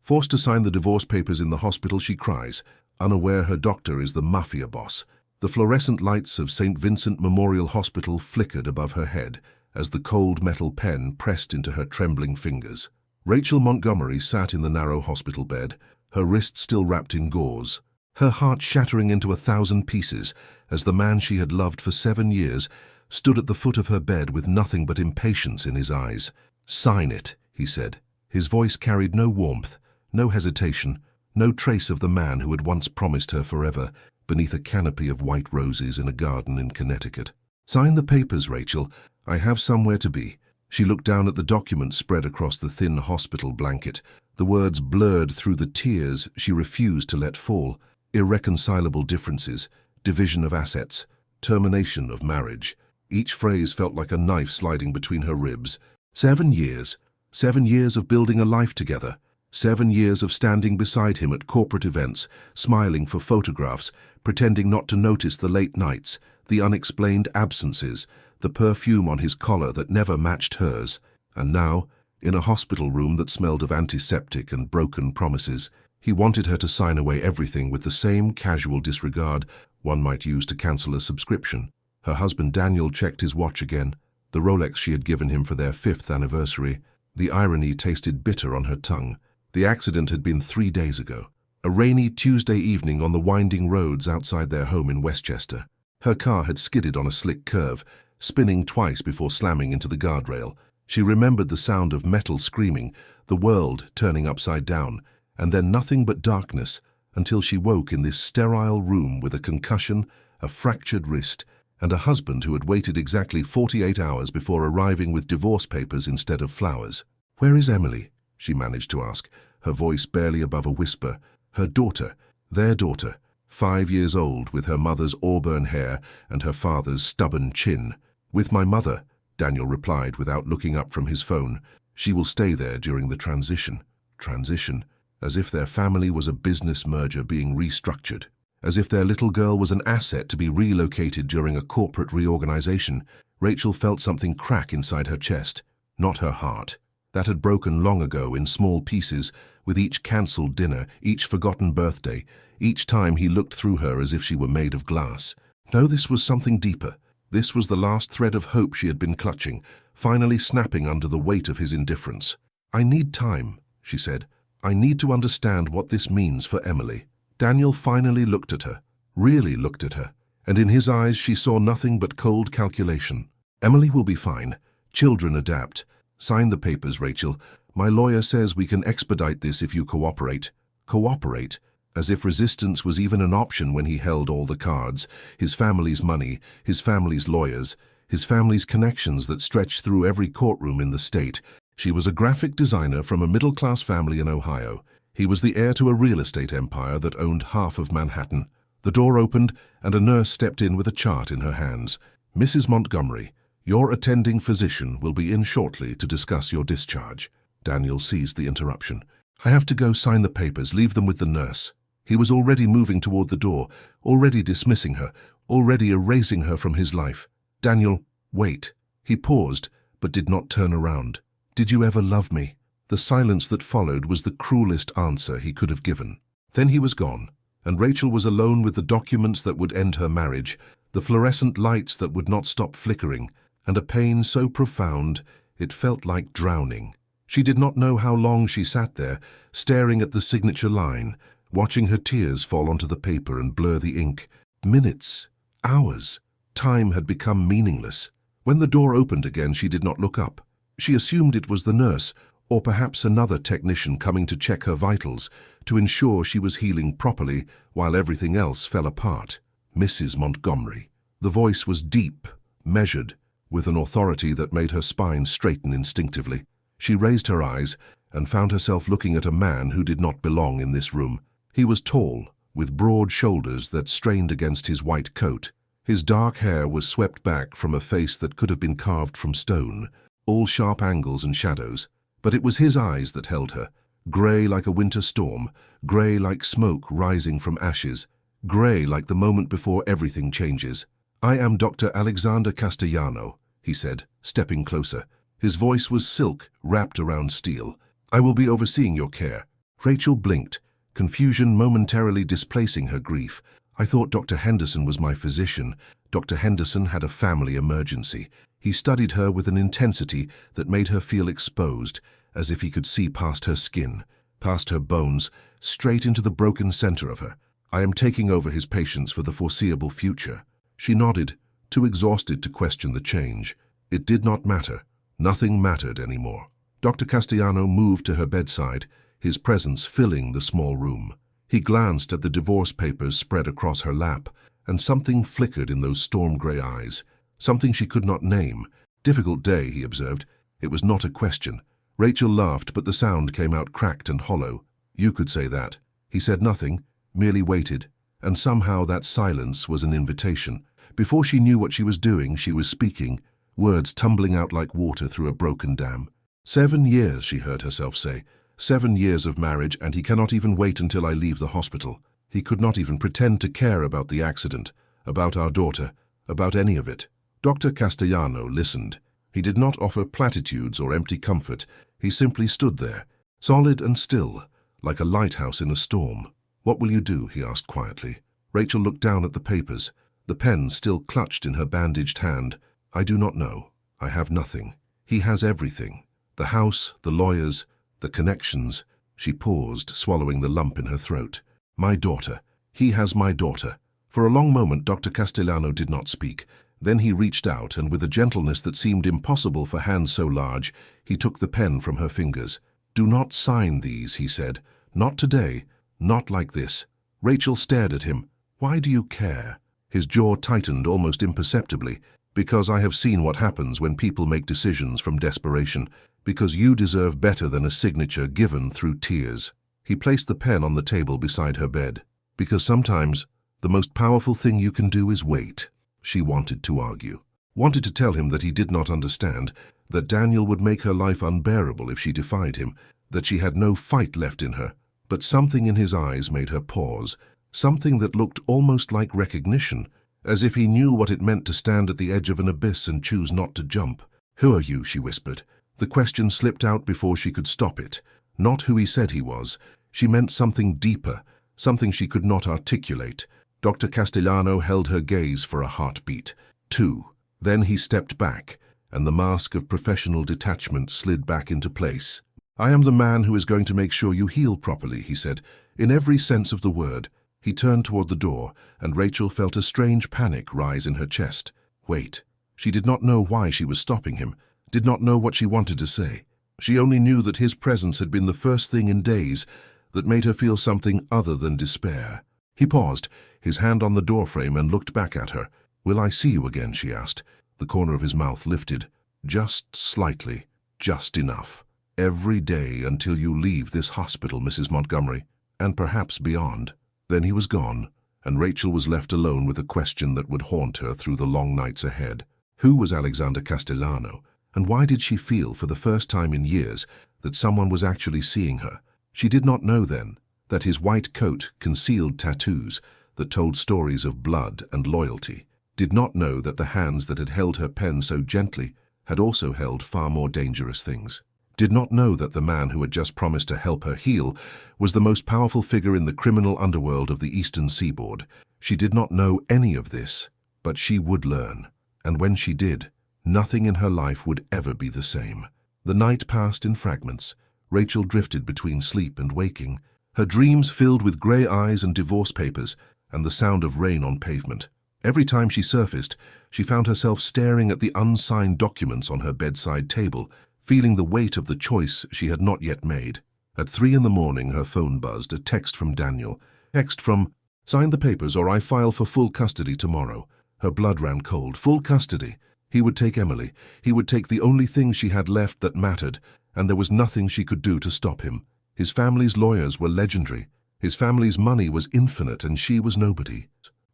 Forced to sign the divorce papers in the hospital, she cries, unaware her doctor is the Mafia boss. The fluorescent lights of St. Vincent Memorial Hospital flickered above her head as the cold metal pen pressed into her trembling fingers. Rachel Montgomery sat in the narrow hospital bed, her wrist still wrapped in gauze, her heart shattering into 1,000 pieces as the man she had loved for 7 years stood at the foot of her bed with nothing but impatience in his eyes. "Sign it," he said. His voice carried no warmth, no hesitation, no trace of the man who had once promised her forever beneath a canopy of white roses in a garden in Connecticut. "Sign the papers, Rachel. I have somewhere to be." She looked down at the document spread across the thin hospital blanket. The words blurred through the tears she refused to let fall. Irreconcilable differences, division of assets, termination of marriage. Each phrase felt like a knife sliding between her ribs. 7 years. 7 years of building a life together. 7 years of standing beside him at corporate events, smiling for photographs, pretending not to notice the late nights, the unexplained absences, the perfume on his collar that never matched hers. And now, in a hospital room that smelled of antiseptic and broken promises, he wanted her to sign away everything with the same casual disregard one might use to cancel a subscription. Her husband Daniel checked his watch again, the Rolex she had given him for their 5th anniversary. The irony tasted bitter on her tongue. The accident had been 3 days ago, a rainy Tuesday evening on the winding roads outside their home in Westchester. Her car had skidded on a slick curve, spinning twice before slamming into the guardrail. She remembered the sound of metal screaming, the world turning upside down, and then nothing but darkness until she woke in this sterile room with a concussion, a fractured wrist, and a husband who had waited exactly 48 hours before arriving with divorce papers instead of flowers. "Where is Emily?" she managed to ask, her voice barely above a whisper. Her daughter, their daughter, 5 years old, with her mother's auburn hair and her father's stubborn chin. "With my mother," Daniel replied without looking up from his phone. "She will stay there during the transition." Transition, as if their family was a business merger being restructured, as if their little girl was an asset to be relocated during a corporate reorganization. Rachel felt something crack inside her chest, not her heart. That had broken long ago in small pieces, with each cancelled dinner, each forgotten birthday, each time he looked through her as if she were made of glass. No, this was something deeper. This was the last thread of hope she had been clutching, finally snapping under the weight of his indifference. "I need time," she said. "I need to understand what this means for Emily." Daniel finally looked at her, really looked at her, and in his eyes she saw nothing but cold calculation. "Emily will be fine. Children adapt. Sign the papers, Rachel. My lawyer says we can expedite this if you cooperate." Cooperate? As if resistance was even an option when he held all the cards, his family's money, his family's lawyers, his family's connections that stretched through every courtroom in the state. She was a graphic designer from a middle-class family in Ohio. He was the heir to a real estate empire that owned half of Manhattan. The door opened, and a nurse stepped in with a chart in her hands. "Mrs. Montgomery, your attending physician will be in shortly to discuss your discharge." Daniel seized the interruption. "I have to go sign the papers. Leave them with the nurse." He was already moving toward the door, already dismissing her, already erasing her from his life. "Daniel, wait." He paused, but did not turn around. "Did you ever love me?" The silence that followed was the cruelest answer he could have given. Then he was gone, and Rachel was alone with the documents that would end her marriage, the fluorescent lights that would not stop flickering, and a pain so profound it felt like drowning. She did not know how long she sat there, staring at the signature line, watching her tears fall onto the paper and blur the ink. Minutes, hours, time had become meaningless. When the door opened again, she did not look up. She assumed it was the nurse, or perhaps another technician coming to check her vitals, to ensure she was healing properly while everything else fell apart. "Mrs. Montgomery." The voice was deep, measured, with an authority that made her spine straighten instinctively. She raised her eyes and found herself looking at a man who did not belong in this room. He was tall, with broad shoulders that strained against his white coat. His dark hair was swept back from a face that could have been carved from stone, all sharp angles and shadows. But it was his eyes that held her, grey like a winter storm, grey like smoke rising from ashes, grey like the moment before everything changes. "I am Dr. Alexander Castellano," he said, stepping closer. His voice was silk wrapped around steel. "I will be overseeing your care. Rachel blinked, confusion momentarily displacing her grief. I thought Dr. Henderson was my physician. Dr. Henderson had a family emergency. He studied her with an intensity that made her feel exposed, as if he could see past her skin, past her bones, straight into the broken center of her. I am taking over his patients for the foreseeable future. She nodded, too exhausted to question the change. It did not matter. Nothing mattered anymore. Dr. Castellano moved to her bedside, his presence filling the small room. He glanced at the divorce papers spread across her lap, and something flickered in those storm-gray eyes. Something she could not name. Difficult day, he observed. It was not a question. Rachel laughed, but the sound came out cracked and hollow. You could say that. He said nothing, merely waited, and somehow that silence was an invitation. Before she knew what she was doing, she was speaking, words tumbling out like water through a broken dam. 7 years, she heard herself say. 7 years of marriage, and he cannot even wait until I leave the hospital. He could not even pretend to care about the accident, about our daughter, about any of it. Dr. Castellano listened. He did not offer platitudes or empty comfort. He simply stood there, solid and still, like a lighthouse in a storm. What will you do? He asked quietly. Rachel looked down at the papers, the pen still clutched in her bandaged hand. I do not know. I have nothing. He has everything. The house, the lawyers, the connections. She paused, swallowing the lump in her throat. My daughter. He has my daughter. For a long moment, Dr. Castellano did not speak. Then he reached out, and with a gentleness that seemed impossible for hands so large, he took the pen from her fingers. Do not sign these, he said. Not today. Not like this. Rachel stared at him. Why do you care? His jaw tightened almost imperceptibly. Because I have seen what happens when people make decisions from desperation. Because you deserve better than a signature given through tears. He placed the pen on the table beside her bed. Because sometimes the most powerful thing you can do is wait. She wanted to argue. Wanted to tell him that he did not understand, that Daniel would make her life unbearable if she defied him, that she had no fight left in her. But something in his eyes made her pause, something that looked almost like recognition, as if he knew what it meant to stand at the edge of an abyss and choose not to jump. Who are you? She whispered. The question slipped out before she could stop it. Not who he said he was. She meant something deeper, something she could not articulate. Dr. Castellano held her gaze for a heartbeat. 2. Then he stepped back, and the mask of professional detachment slid back into place. I am the man who is going to make sure you heal properly, he said, in every sense of the word. He turned toward the door, and Rachel felt a strange panic rise in her chest. Wait. She did not know why she was stopping him, did not know what she wanted to say. She only knew that his presence had been the first thing in days that made her feel something other than despair. He paused, his hand on the doorframe, and looked back at her. Will I see you again? She asked. The corner of his mouth lifted. Just slightly. Just enough. Every day until you leave this hospital, Mrs. Montgomery, and perhaps beyond. Then he was gone, and Rachel was left alone with a question that would haunt her through the long nights ahead. Who was Alexander Castellano, and why did she feel for the first time in years that someone was actually seeing her? She did not know then that his white coat concealed tattoos that told stories of blood and loyalty, did not know that the hands that had held her pen so gently had also held far more dangerous things, did not know that the man who had just promised to help her heal was the most powerful figure in the criminal underworld of the eastern seaboard. She did not know any of this, but she would learn, and when she did, nothing in her life would ever be the same. The night passed in fragments. Rachel drifted between sleep and waking, her dreams filled with grey eyes and divorce papers and the sound of rain on pavement. Every time she surfaced, she found herself staring at the unsigned documents on her bedside table, feeling the weight of the choice she had not yet made. At 3 a.m, her phone buzzed, a text from Daniel. Text from, sign the papers or I file for full custody tomorrow. Her blood ran cold. Full custody. He would take Emily. He would take the only thing she had left that mattered, and there was nothing she could do to stop him. His family's lawyers were legendary. His family's money was infinite, and she was nobody.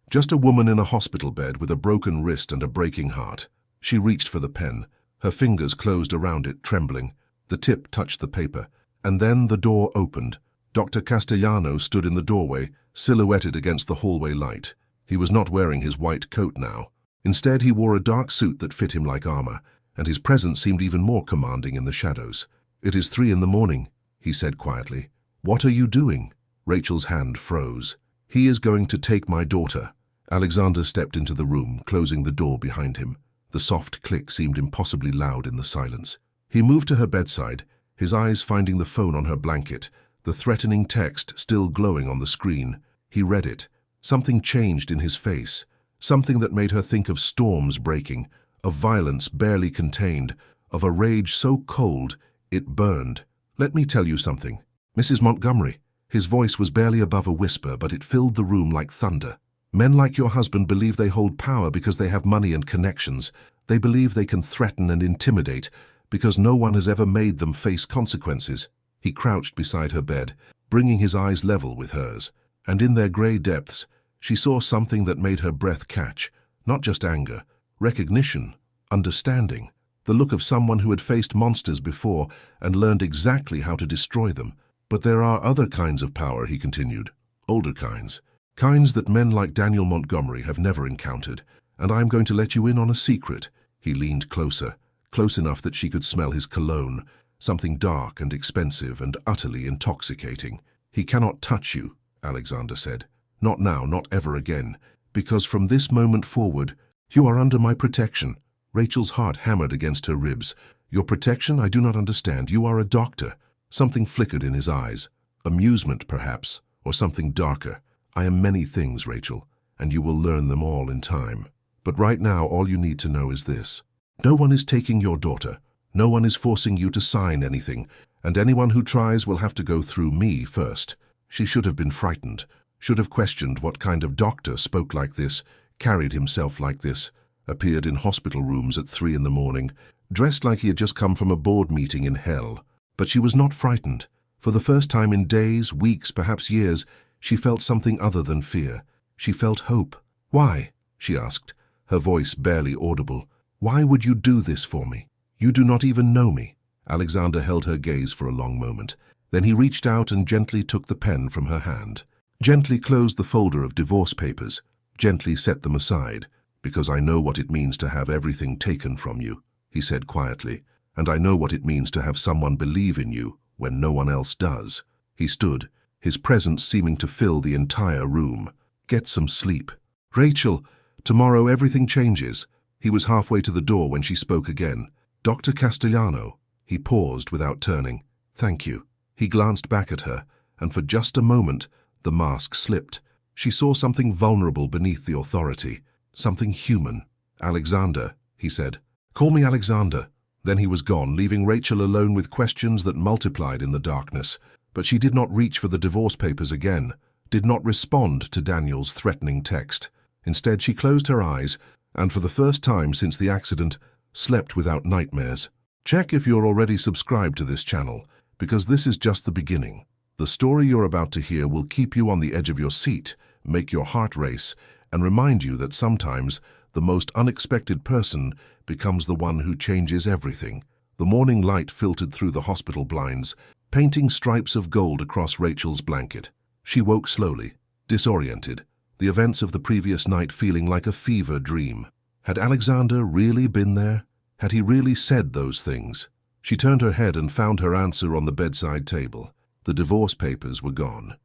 Just a woman in a hospital bed with a broken wrist and a breaking heart. She reached for the pen. Her fingers closed around it, trembling. The tip touched the paper, and then the door opened. Dr. Castellano stood in the doorway, silhouetted against the hallway light. He was not wearing his white coat now. Instead, he wore a dark suit that fit him like armor, and his presence seemed even more commanding in the shadows. It is 3 a.m, he said quietly. What are you doing? Rachel's hand froze. He is going to take my daughter. Alexander stepped into the room, closing the door behind him. The soft click seemed impossibly loud in the silence. He moved to her bedside, his eyes finding the phone on her blanket, the threatening text still glowing on the screen. He read it. Something changed in his face, something that made her think of storms breaking, of violence barely contained, of a rage so cold it burned. Let me tell you something. Mrs. Montgomery. His voice was barely above a whisper, but it filled the room like thunder. Men like your husband believe they hold power because they have money and connections. They believe they can threaten and intimidate because no one has ever made them face consequences. He crouched beside her bed, bringing his eyes level with hers, and in their grey depths, she saw something that made her breath catch. Not just anger, recognition, understanding, the look of someone who had faced monsters before and learned exactly how to destroy them. But there are other kinds of power, he continued, older kinds. Kinds that men like Daniel Montgomery have never encountered, and I'm going to let you in on a secret. He leaned closer, close enough that she could smell his cologne, something dark and expensive and utterly intoxicating. He cannot touch you, Alexander said. Not now, not ever again, because from this moment forward, you are under my protection. Rachel's heart hammered against her ribs. Your protection? I do not understand. You are a doctor. Something flickered in his eyes. Amusement, perhaps, or something darker. I am many things, Rachel, and you will learn them all in time. But right now, all you need to know is this. No one is taking your daughter. No one is forcing you to sign anything, and anyone who tries will have to go through me first. She should have been frightened, should have questioned what kind of doctor spoke like this, carried himself like this, appeared in hospital rooms at 3 in the morning, dressed like he had just come from a board meeting in hell. But she was not frightened. For the first time in days, weeks, perhaps years, she felt something other than fear. She felt hope. Why? She asked, her voice barely audible. Why would you do this for me? You do not even know me. Alexander held her gaze for a long moment. Then he reached out and gently took the pen from her hand. Gently closed the folder of divorce papers. Gently set them aside. Because I know what it means to have everything taken from you, he said quietly. And I know what it means to have someone believe in you when no one else does. He stood, his presence seeming to fill the entire room. Get some sleep. Rachel, tomorrow everything changes. He was halfway to the door when she spoke again. Dr. Castellano. He paused without turning. Thank you. He glanced back at her, and for just a moment, the mask slipped. She saw something vulnerable beneath the authority, something human. Alexander, he said. Call me Alexander. Then he was gone, leaving Rachel alone with questions that multiplied in the darkness. But she did not reach for the divorce papers again, did not respond to Daniel's threatening text. Instead, she closed her eyes, and for the first time since the accident, slept without nightmares. Check if you're already subscribed to this channel, because this is just the beginning. The story you're about to hear will keep you on the edge of your seat, make your heart race, and remind you that sometimes the most unexpected person becomes the one who changes everything. The morning light filtered through the hospital blinds, painting stripes of gold across Rachel's blanket. She woke slowly, disoriented, the events of the previous night feeling like a fever dream. Had Alexander really been there? Had he really said those things? She turned her head and found her answer on the bedside table. The divorce papers were gone.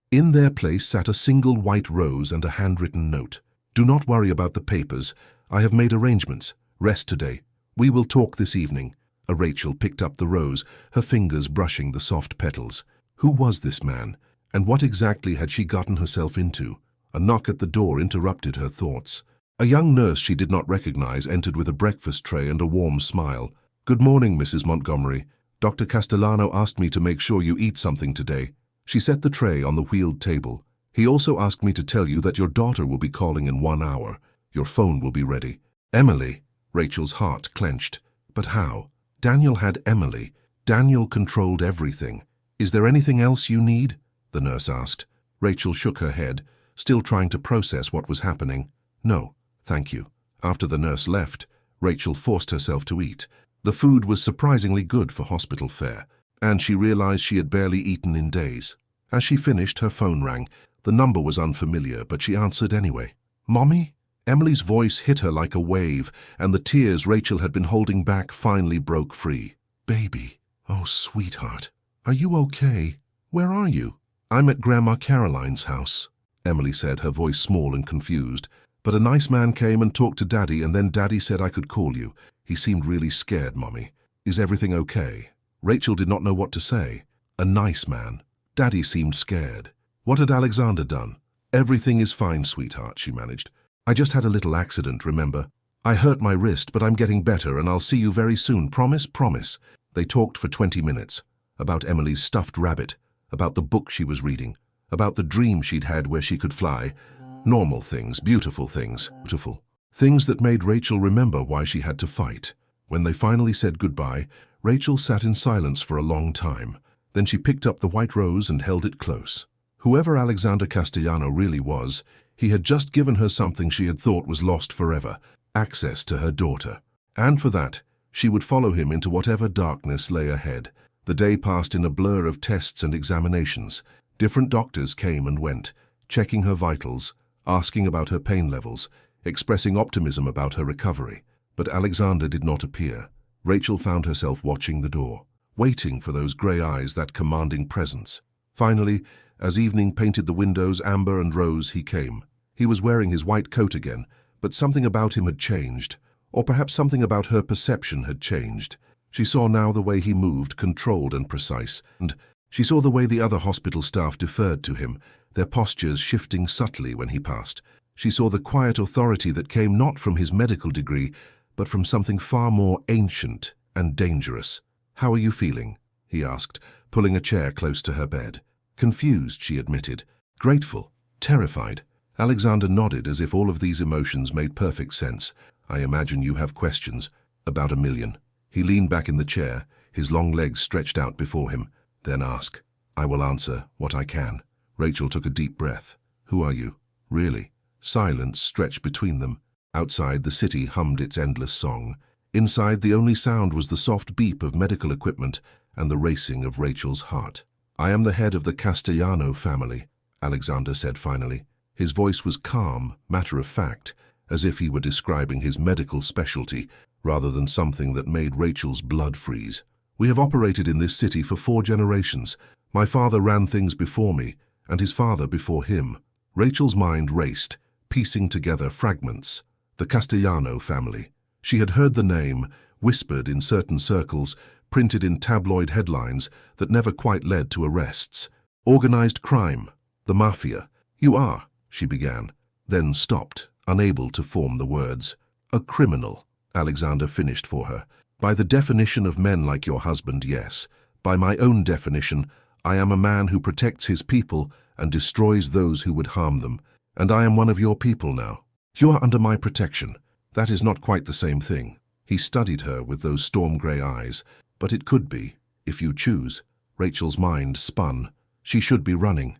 In their place sat a single white rose and a handwritten note. Do not worry about the papers. I have made arrangements. Rest today. We will talk this evening. Rachel picked up the rose, her fingers brushing the soft petals. Who was this man? And what exactly had she gotten herself into? A knock at the door interrupted her thoughts. A young nurse she did not recognize entered with a breakfast tray and a warm smile. Good morning, Mrs. Montgomery. Dr. Castellano asked me to make sure you eat something today. She set the tray on the wheeled table. He also asked me to tell you that your daughter will be calling in 1 hour. Your phone will be ready. Emily. Rachel's heart clenched. But how? Daniel had Emily. Daniel controlled everything. Is there anything else you need? The nurse asked. Rachel shook her head, still trying to process what was happening. No, thank you. After the nurse left, Rachel forced herself to eat. The food was surprisingly good for hospital fare, and she realized she had barely eaten in days. As she finished, her phone rang. The number was unfamiliar, but she answered anyway. Mommy? Emily's voice hit her like a wave, and the tears Rachel had been holding back finally broke free. Baby. Oh, sweetheart. Are you okay? Where are you? I'm at Grandma Caroline's house, Emily said, her voice small and confused. But a nice man came and talked to Daddy, and then Daddy said I could call you. He seemed really scared, Mommy. Is everything okay? Rachel did not know what to say. A nice man. Daddy seemed scared. What had Alexander done? Everything is fine, sweetheart, she managed. I just had a little accident, remember? I hurt my wrist, but I'm getting better and I'll see you very soon. Promise? Promise. They talked for 20 minutes. About Emily's stuffed rabbit, about the book she was reading, about the dream she'd had where she could fly. Normal things, beautiful things, beautiful. Things that made Rachel remember why she had to fight. When they finally said goodbye, Rachel sat in silence for a long time. Then she picked up the white rose and held it close. Whoever Alexander Castellano really was, he had just given her something she had thought was lost forever, access to her daughter. And for that, she would follow him into whatever darkness lay ahead. The day passed in a blur of tests and examinations. Different doctors came and went, checking her vitals, asking about her pain levels, expressing optimism about her recovery. But Alexander did not appear. Rachel found herself watching the door, waiting for those grey eyes, that commanding presence. Finally, as evening painted the windows amber and rose, he came. He was wearing his white coat again, but something about him had changed. Or perhaps something about her perception had changed. She saw now the way he moved, controlled and precise, and she saw the way the other hospital staff deferred to him, their postures shifting subtly when he passed. She saw the quiet authority that came not from his medical degree, but from something far more ancient and dangerous. "How are you feeling?" he asked, pulling a chair close to her bed. "Confused," she admitted. "Grateful. Terrified." Alexander nodded as if all of these emotions made perfect sense. "I imagine you have questions." "About 1,000,000. He leaned back in the chair, his long legs stretched out before him. "Then ask. I will answer what I can." Rachel took a deep breath. "Who are you? Really?" Silence stretched between them. Outside, the city hummed its endless song. Inside, the only sound was the soft beep of medical equipment and the racing of Rachel's heart. "I am the head of the Castellano family," Alexander said finally. His voice was calm, matter-of-fact, as if he were describing his medical specialty rather than something that made Rachel's blood freeze. "We have operated in this city for 4 generations. My father ran things before me, and his father before him." Rachel's mind raced, piecing together fragments. The Castellano family. She had heard the name, whispered in certain circles, printed in tabloid headlines that never quite led to arrests. Organized crime. The Mafia. "You are," she began, then stopped, unable to form the words. "A criminal," Alexander finished for her. "By the definition of men like your husband, yes. By my own definition, I am a man who protects his people and destroys those who would harm them. And I am one of your people now. You are under my protection. That is not quite the same thing." He studied her with those storm-grey eyes. "But it could be, if you choose." Rachel's mind spun. She should be running.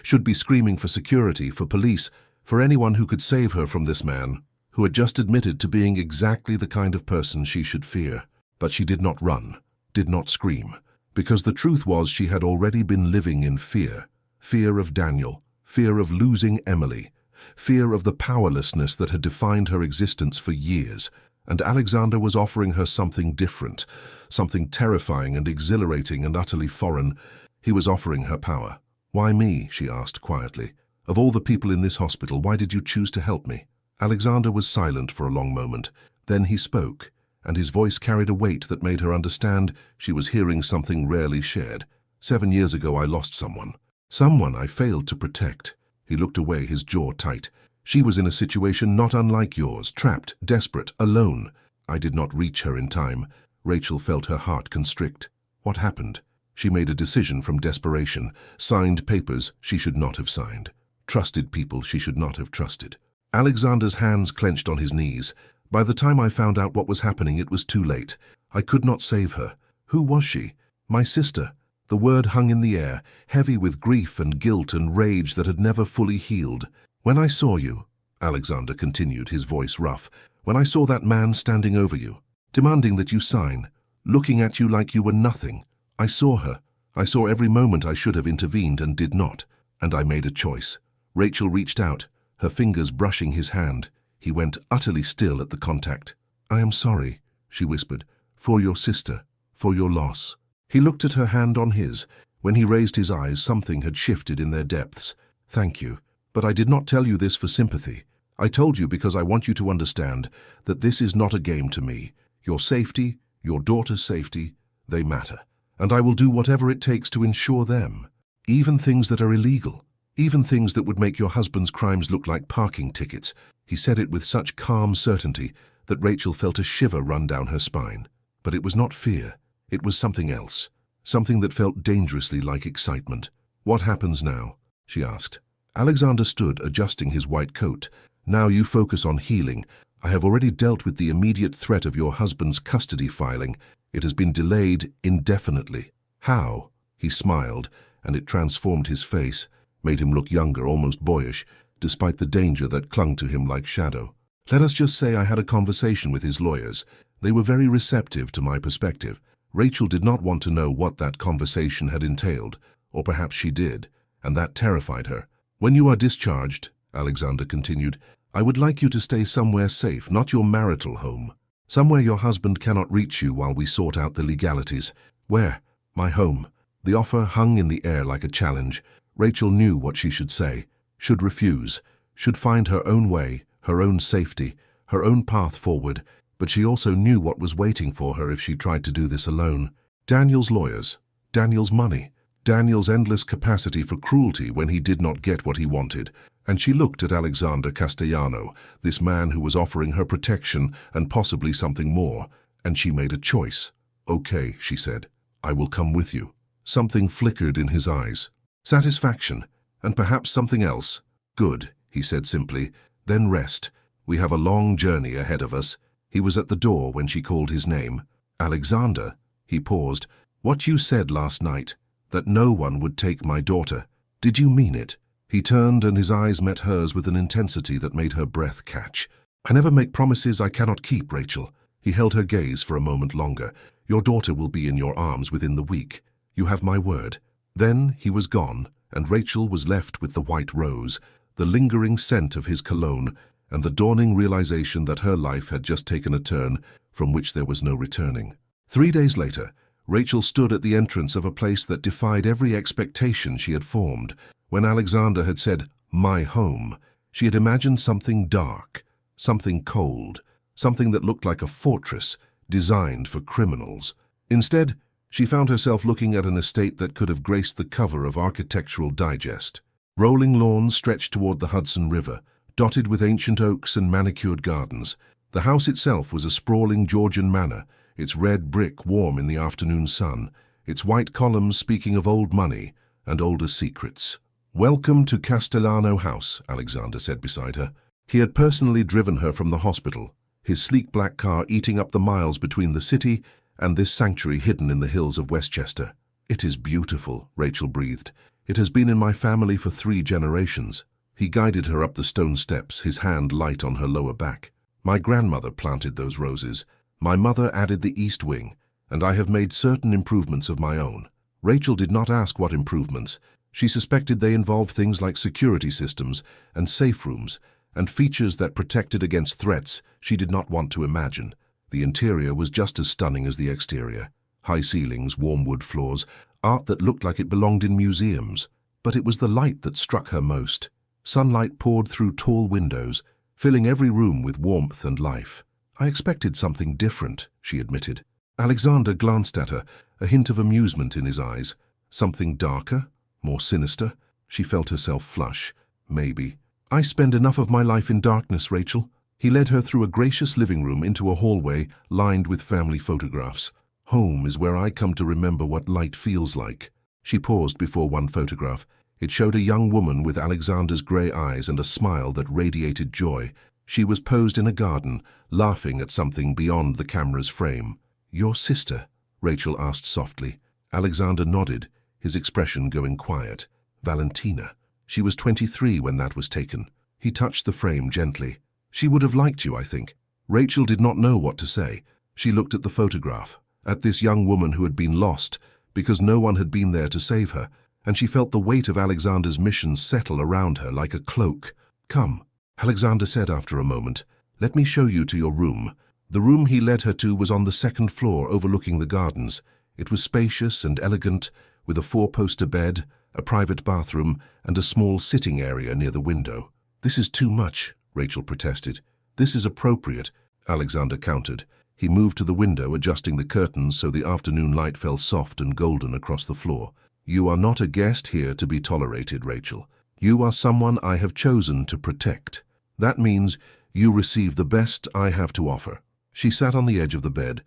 Should be screaming for security, for police, for anyone who could save her from this man, who had just admitted to being exactly the kind of person she should fear. But she did not run, did not scream, because the truth was she had already been living in fear. Fear of Daniel, fear of losing Emily, fear of the powerlessness that had defined her existence for years. And Alexander was offering her something different, something terrifying and exhilarating and utterly foreign. He was offering her power. "Why me?" she asked quietly. "Of all the people in this hospital, why did you choose to help me?" Alexander was silent for a long moment. Then he spoke, and his voice carried a weight that made her understand she was hearing something rarely shared. 7 years ago I lost someone. Someone I failed to protect." He looked away, his jaw tight. "She was in a situation not unlike yours, trapped, desperate, alone. I did not reach her in time." Rachel felt her heart constrict. What happened? She made a decision from desperation, signed papers she should not have signed, trusted people she should not have trusted. Alexander's hands clenched on his knees. "By the time I found out what was happening, it was too late. I could not save her." "Who was she?" "My sister." The word hung in the air, heavy with grief and guilt and rage that had never fully healed. "When I saw you," Alexander continued, his voice rough, "when I saw that man standing over you, demanding that you sign, looking at you like you were nothing, I saw her. I saw every moment I should have intervened and did not, and I made a choice." Rachel reached out, her fingers brushing his hand. He went utterly still at the contact. "I am sorry," she whispered, "for your sister, for your loss." He looked at her hand on his, When he raised his eyes, something had shifted in their depths. "Thank you, but I did not tell you this for sympathy. I told you because I want you to understand that this is not a game to me. Your safety, your daughter's safety, they matter. And I will do whatever it takes to ensure them. Even things that are illegal. Even things that would make your husband's crimes look like parking tickets." He said it with such calm certainty that Rachel felt a shiver run down her spine. But it was not fear. It was something else. Something that felt dangerously like excitement. "What happens now?" she asked. Alexander stood, adjusting his white coat. "Now you focus on healing. I have already dealt with the immediate threat of your husband's custody filing. It has been delayed indefinitely." "How?" He smiled, and it transformed his face, made him look younger, almost boyish, despite the danger that clung to him like shadow. "Let us just say I had a conversation with his lawyers. They were very receptive to my perspective." Rachel did not want to know what that conversation had entailed, or perhaps she did, and that terrified her. "When you are discharged," Alexander continued, "I would like you to stay somewhere safe, not your marital home. Somewhere your husband cannot reach you while we sort out the legalities." "Where?" "My home." The offer hung in the air like a challenge. Rachel knew what she should say, should refuse, should find her own way, her own safety, her own path forward, but she also knew what was waiting for her if she tried to do this alone. Daniel's lawyers, Daniel's money, Daniel's endless capacity for cruelty when he did not get what he wanted. And she looked at Alexander Castellano, this man who was offering her protection and possibly something more, and she made a choice. "Okay," she said, "I will come with you." Something flickered in his eyes. Satisfaction, and perhaps something else. "Good," he said simply, "then rest. We have a long journey ahead of us." He was at the door when she called his name. "Alexander," he paused, "what you said last night, that no one would take my daughter, did you mean it?" He turned and his eyes met hers with an intensity that made her breath catch. "I never make promises I cannot keep, Rachel." He held her gaze for a moment longer. "Your daughter will be in your arms within the week. You have my word." Then he was gone, and Rachel was left with the white rose, the lingering scent of his cologne, and the dawning realization that her life had just taken a turn from which there was no returning. 3 days later, Rachel stood at the entrance of a place that defied every expectation she had formed. When Alexander had said, "my home," she had imagined something dark, something cold, something that looked like a fortress designed for criminals. Instead, she found herself looking at an estate that could have graced the cover of Architectural Digest. Rolling lawns stretched toward the Hudson River, dotted with ancient oaks and manicured gardens. The house itself was a sprawling Georgian manor, its red brick warm in the afternoon sun, its white columns speaking of old money and older secrets. "Welcome to Castellano House," Alexander said beside her. He had personally driven her from the hospital, his sleek black car eating up the miles between the city and this sanctuary hidden in the hills of Westchester. "It is beautiful," Rachel breathed. "It has been in my family for 3 generations. He guided her up the stone steps, his hand light on her lower back. "My grandmother planted those roses. My mother added the east wing, and I have made certain improvements of my own." Rachel did not ask what improvements. She suspected they involved things like security systems and safe rooms, and features that protected against threats she did not want to imagine. The interior was just as stunning as the exterior. High ceilings, warm wood floors, art that looked like it belonged in museums. But it was the light that struck her most. Sunlight poured through tall windows, filling every room with warmth and life. "I expected something different," she admitted. Alexander glanced at her, a hint of amusement in his eyes. "Something darker? More sinister?" She felt herself flush. "Maybe." "I spend enough of my life in darkness, Rachel." He led her through a gracious living room into a hallway lined with family photographs. "Home is where I come to remember what light feels like." She paused before one photograph. It showed a young woman with Alexander's grey eyes and a smile that radiated joy. She was posed in a garden, laughing at something beyond the camera's frame. "Your sister?" Rachel asked softly. Alexander nodded, his expression going quiet. "Valentina. She was 23 when that was taken." He touched the frame gently. "She would have liked you, I think." Rachel did not know what to say. She looked at the photograph, at this young woman who had been lost because no one had been there to save her, and she felt the weight of Alexander's mission settle around her like a cloak. "Come," Alexander said after a moment. "Let me show you to your room." The room he led her to was on the 2nd floor overlooking the gardens. It was spacious and elegant, with a four-poster bed, a private bathroom, and a small sitting area near the window. "This is too much," Rachel protested. "This is appropriate," Alexander countered. He moved to the window, adjusting the curtains so the afternoon light fell soft and golden across the floor. "You are not a guest here to be tolerated, Rachel. You are someone I have chosen to protect. That means you receive the best I have to offer." She sat on the edge of the bed,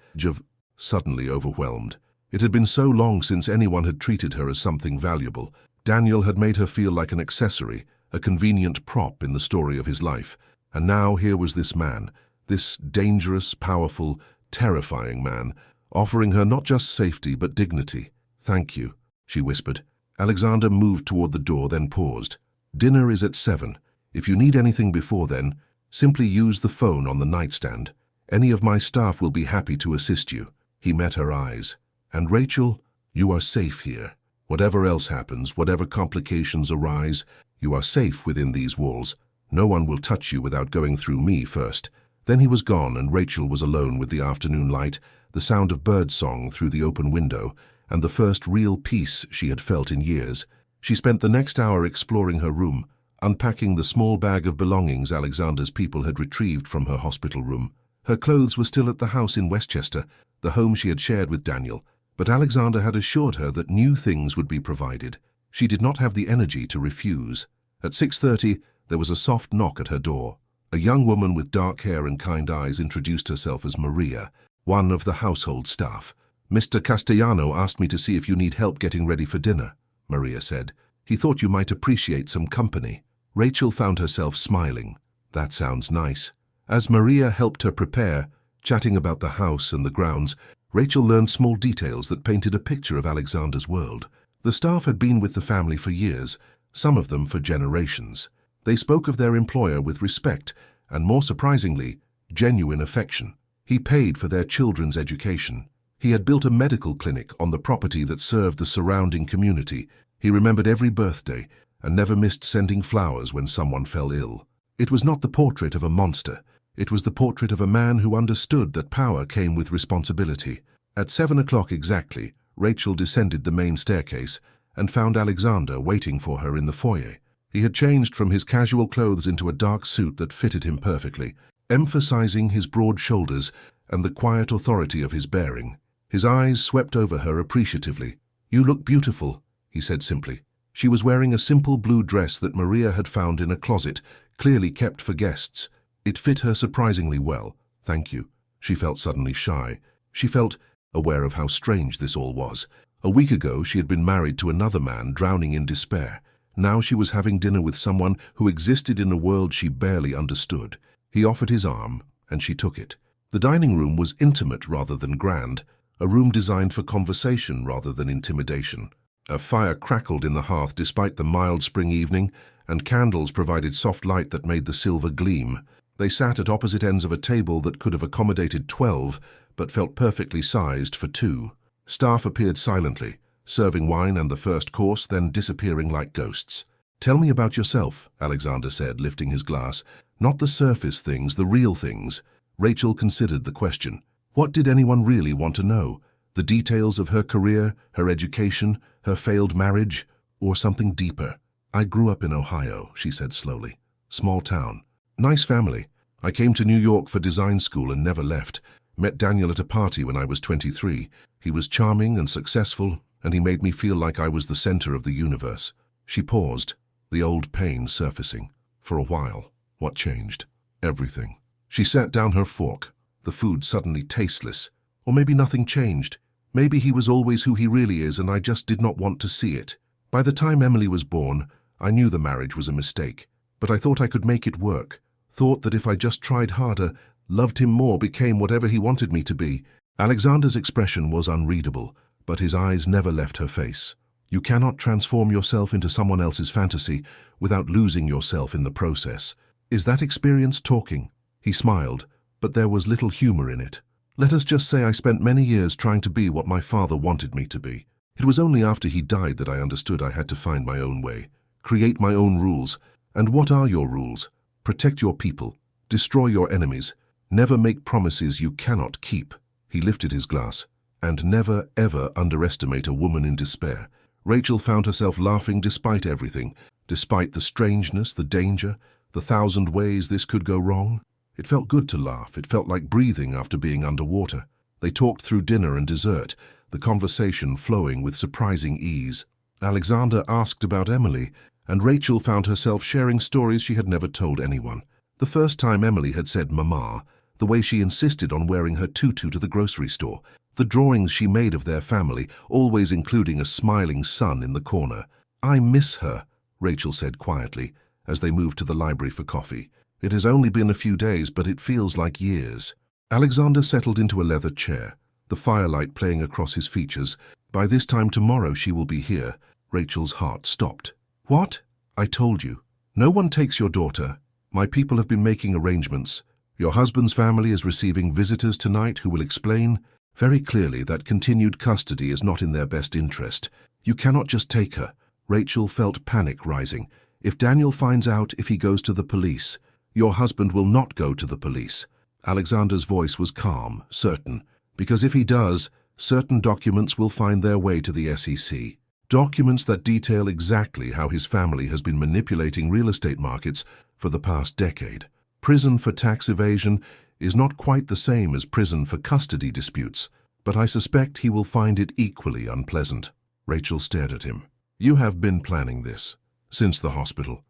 suddenly overwhelmed. It had been so long since anyone had treated her as something valuable. Daniel had made her feel like an accessory, a convenient prop in the story of his life. And now here was this man, this dangerous, powerful, terrifying man, offering her not just safety but dignity. "Thank you," she whispered. Alexander moved toward the door, then paused. "Dinner is at 7. If you need anything before then, simply use the phone on the nightstand. Any of my staff will be happy to assist you." He met her eyes. "And Rachel, you are safe here. Whatever else happens, whatever complications arise, you are safe within these walls. No one will touch you without going through me first." Then he was gone, and Rachel was alone with the afternoon light, the sound of birdsong through the open window, and the first real peace she had felt in years. She spent the next hour exploring her room, unpacking the small bag of belongings Alexander's people had retrieved from her hospital room. Her clothes were still at the house in Westchester, the home she had shared with Daniel, but Alexander had assured her that new things would be provided. She did not have the energy to refuse. At 6:30, there was a soft knock at her door. A young woman with dark hair and kind eyes introduced herself as Maria, one of the household staff. "Mr. Castellano asked me to see if you need help getting ready for dinner," Maria said. "He thought you might appreciate some company." Rachel found herself smiling. "That sounds nice." As Maria helped her prepare, chatting about the house and the grounds, Rachel learned small details that painted a picture of Alexander's world. The staff had been with the family for years, some of them for generations. They spoke of their employer with respect and, more surprisingly, genuine affection. He paid for their children's education. He had built a medical clinic on the property that served the surrounding community. He remembered every birthday and never missed sending flowers when someone fell ill. It was not the portrait of a monster. It was the portrait of a man who understood that power came with responsibility. At 7 o'clock exactly, Rachel descended the main staircase and found Alexander waiting for her in the foyer. He had changed from his casual clothes into a dark suit that fitted him perfectly, emphasizing his broad shoulders and the quiet authority of his bearing. His eyes swept over her appreciatively. "You look beautiful," he said simply. She was wearing a simple blue dress that Maria had found in a closet, clearly kept for guests. It fit her surprisingly well. "Thank you." She felt suddenly shy. She felt aware of how strange this all was. A week ago, she had been married to another man, drowning in despair. Now she was having dinner with someone who existed in a world she barely understood. He offered his arm, and she took it. The dining room was intimate rather than grand, a room designed for conversation rather than intimidation. A fire crackled in the hearth despite the mild spring evening, and candles provided soft light that made the silver gleam. They sat at opposite ends of a table that could have accommodated 12, but felt perfectly sized for 2. Staff appeared silently, serving wine and the first course, then disappearing like ghosts. "Tell me about yourself," Alexander said, lifting his glass. "Not the surface things, the real things." Rachel considered the question. What did anyone really want to know? The details of her career, her education, her failed marriage, or something deeper? "I grew up in Ohio," she said slowly. "Small town. Nice family. I came to New York for design school and never left. Met Daniel at a party when I was 23. He was charming and successful, and he made me feel like I was the center of the universe." She paused, the old pain surfacing. For a while, what changed? Everything. She set down her fork, the food suddenly tasteless. Or maybe nothing changed. Maybe he was always who he really is, and I just did not want to see it. By the time Emily was born, I knew the marriage was a mistake, but I thought I could make it work. Thought that if I just tried harder, loved him more, became whatever he wanted me to be. Alexander's expression was unreadable, but his eyes never left her face. You cannot transform yourself into someone else's fantasy without losing yourself in the process. Is that experience talking? He smiled, but there was little humor in it. Let us just say I spent many years trying to be what my father wanted me to be. It was only after he died that I understood I had to find my own way, create my own rules. And what are your rules? Protect your people, destroy your enemies, never make promises you cannot keep. He lifted his glass. And never, ever underestimate a woman in despair. Rachel found herself laughing despite everything, despite the strangeness, the danger, the thousand ways this could go wrong. It felt good to laugh. It felt like breathing after being underwater. They talked through dinner and dessert, the conversation flowing with surprising ease. Alexander asked about Emily, and Rachel found herself sharing stories she had never told anyone. The first time Emily had said "Mama," the way she insisted on wearing her tutu to the grocery store, the drawings she made of their family, always including a smiling son in the corner. "I miss her," Rachel said quietly, as they moved to the library for coffee. "It has only been a few days, but it feels like years." Alexander settled into a leather chair, the firelight playing across his features. "By this time tomorrow she will be here." Rachel's heart stopped. "What?" "I told you. No one takes your daughter. My people have been making arrangements. Your husband's family is receiving visitors tonight who will explain very clearly that continued custody is not in their best interest. You cannot just take her." Rachel felt panic rising. "If Daniel finds out, if he goes to the police." "Your husband will not go to the police." Alexander's voice was calm, certain. "Because if he does, certain documents will find their way to the SEC. Documents that detail exactly how his family has been manipulating real estate markets for the past decade. Prison for tax evasion is not quite the same as prison for custody disputes, but I suspect he will find it equally unpleasant." Rachel stared at him. "You have been planning this. Since the hospital.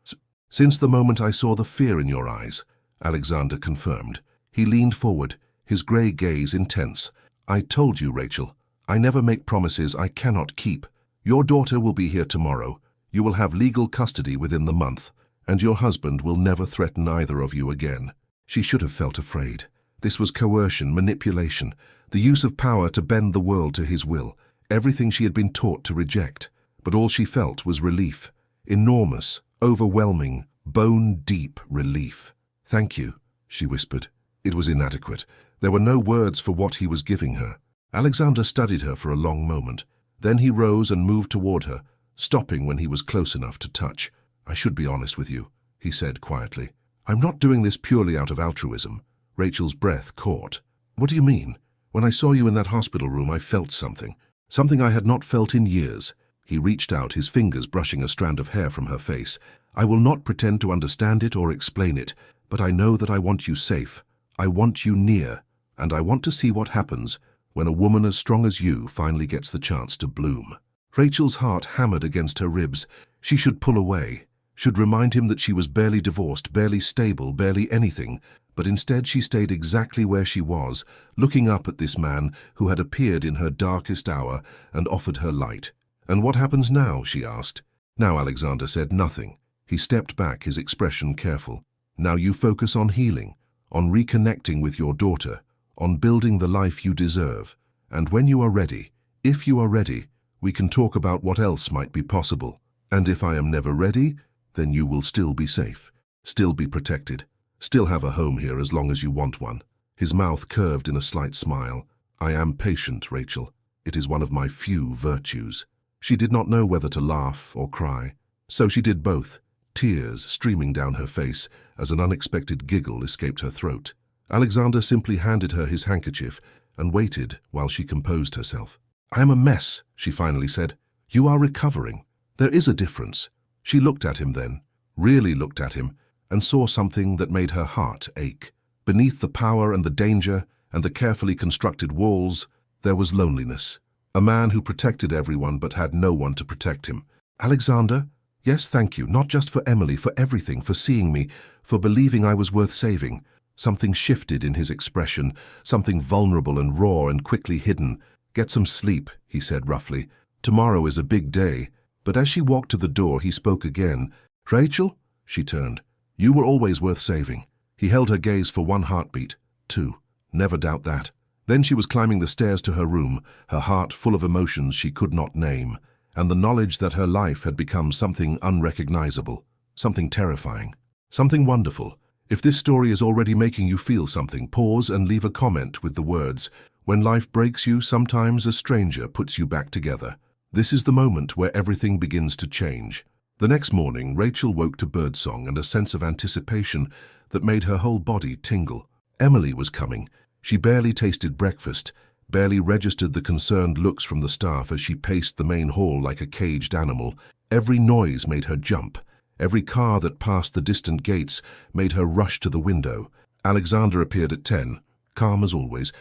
Since the moment I saw the fear in your eyes," Alexander confirmed. He leaned forward, his grey gaze intense. "I told you, Rachel. I never make promises I cannot keep. Your daughter will be here tomorrow. You will have legal custody within the month, and your husband will never threaten either of you again." She should have felt afraid. This was coercion, manipulation, the use of power to bend the world to his will, everything she had been taught to reject. But all she felt was relief. Enormous, overwhelming, bone-deep relief. "Thank you," she whispered. It was inadequate. There were no words for what he was giving her. Alexander studied her for a long moment. Then he rose and moved toward her, stopping when he was close enough to touch. "I should be honest with you," he said quietly. "I'm not doing this purely out of altruism." Rachel's breath caught. "What do you mean? When I saw you in that hospital room, I felt something. Something I had not felt in years." He reached out, his fingers brushing a strand of hair from her face. "I will not pretend to understand it or explain it, but I know that I want you safe. I want you near, and I want to see what happens when a woman as strong as you finally gets the chance to bloom." Rachel's heart hammered against her ribs. She should pull away, should remind him that she was barely divorced, barely stable, barely anything. But instead she stayed exactly where she was, looking up at this man who had appeared in her darkest hour and offered her light. "And what happens now?" she asked. Now Alexander said nothing. He stepped back, his expression careful. "Now you focus on healing, on reconnecting with your daughter, on building the life you deserve. And when you are ready, if you are ready, we can talk about what else might be possible. And if I am never ready, then you will still be safe, still be protected, still have a home here as long as you want one." His mouth curved in a slight smile. "I am patient, Rachel. It is one of my few virtues." She did not know whether to laugh or cry, so she did both, tears streaming down her face as an unexpected giggle escaped her throat. Alexander simply handed her his handkerchief and waited while she composed herself. "I am a mess," she finally said. "You are recovering. There is a difference." She looked at him then, really looked at him, and saw something that made her heart ache. Beneath the power and the danger and the carefully constructed walls, there was loneliness. A man who protected everyone but had no one to protect him. "Alexander? Yes, thank you, not just for Emily, for everything, for seeing me, for believing I was worth saving." Something shifted in his expression, something vulnerable and raw and quickly hidden. "Get some sleep," he said roughly. "Tomorrow is a big day." But as she walked to the door, he spoke again. "Rachel?" She turned. "You were always worth saving." He held her gaze for one heartbeat, two. "Never doubt that." Then she was climbing the stairs to her room, her heart full of emotions she could not name, and the knowledge that her life had become something unrecognizable, something terrifying, something wonderful. If this story is already making you feel something, pause and leave a comment with the words, "When life breaks you, sometimes a stranger puts you back together." This is the moment where everything begins to change. The next morning, Rachel woke to birdsong and a sense of anticipation that made her whole body tingle. Emily was coming. She barely tasted breakfast, barely registered the concerned looks from the staff as she paced the main hall like a caged animal. Every noise made her jump. Every car that passed the distant gates made her rush to the window. Alexander appeared at 10, calm as always,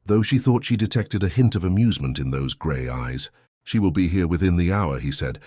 though she thought she detected a hint of amusement in those grey eyes. "She will be here within the hour," he said.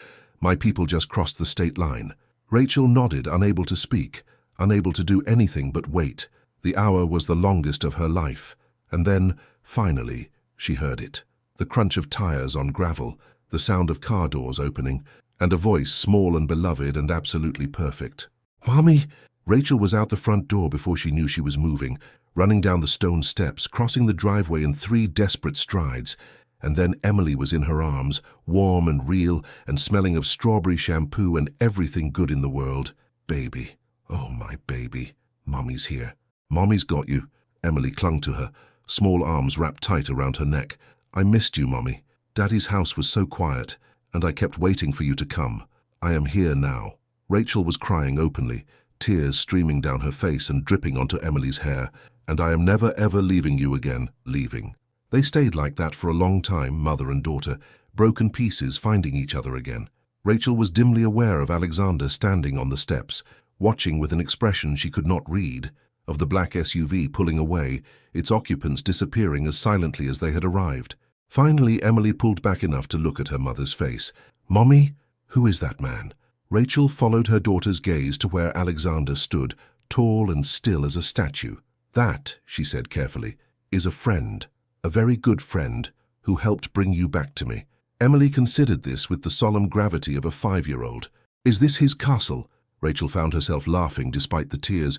"My people just crossed the state line." Rachel nodded, unable to speak, unable to do anything but wait. The hour was the longest of her life. And then, finally, she heard it. The crunch of tires on gravel, the sound of car doors opening, and a voice small and beloved and absolutely perfect. "Mommy!" Rachel was out the front door before she knew she was moving, running down the stone steps, crossing the driveway in 3 desperate strides. And then Emily was in her arms, warm and real and smelling of strawberry shampoo and everything good in the world. "Baby. Oh, my baby. Mommy's here. Mommy's got you." Emily clung to her, small arms wrapped tight around her neck. "I missed you, Mommy. Daddy's house was so quiet, and I kept waiting for you to come. I am here now." Rachel was crying openly, tears streaming down her face and dripping onto Emily's hair. "And I am never ever leaving you again, leaving." They stayed like that for a long time, mother and daughter, broken pieces finding each other again. Rachel was dimly aware of Alexander standing on the steps, watching with an expression she could not read, of the black SUV pulling away, its occupants disappearing as silently as they had arrived. Finally, Emily pulled back enough to look at her mother's face. "Mommy, who is that man?" Rachel followed her daughter's gaze to where Alexander stood, tall and still as a statue. "That," she said carefully, "is a friend. A very good friend, who helped bring you back to me." Emily considered this with the solemn gravity of a 5-year-old. "Is this his castle?" Rachel found herself laughing despite the tears.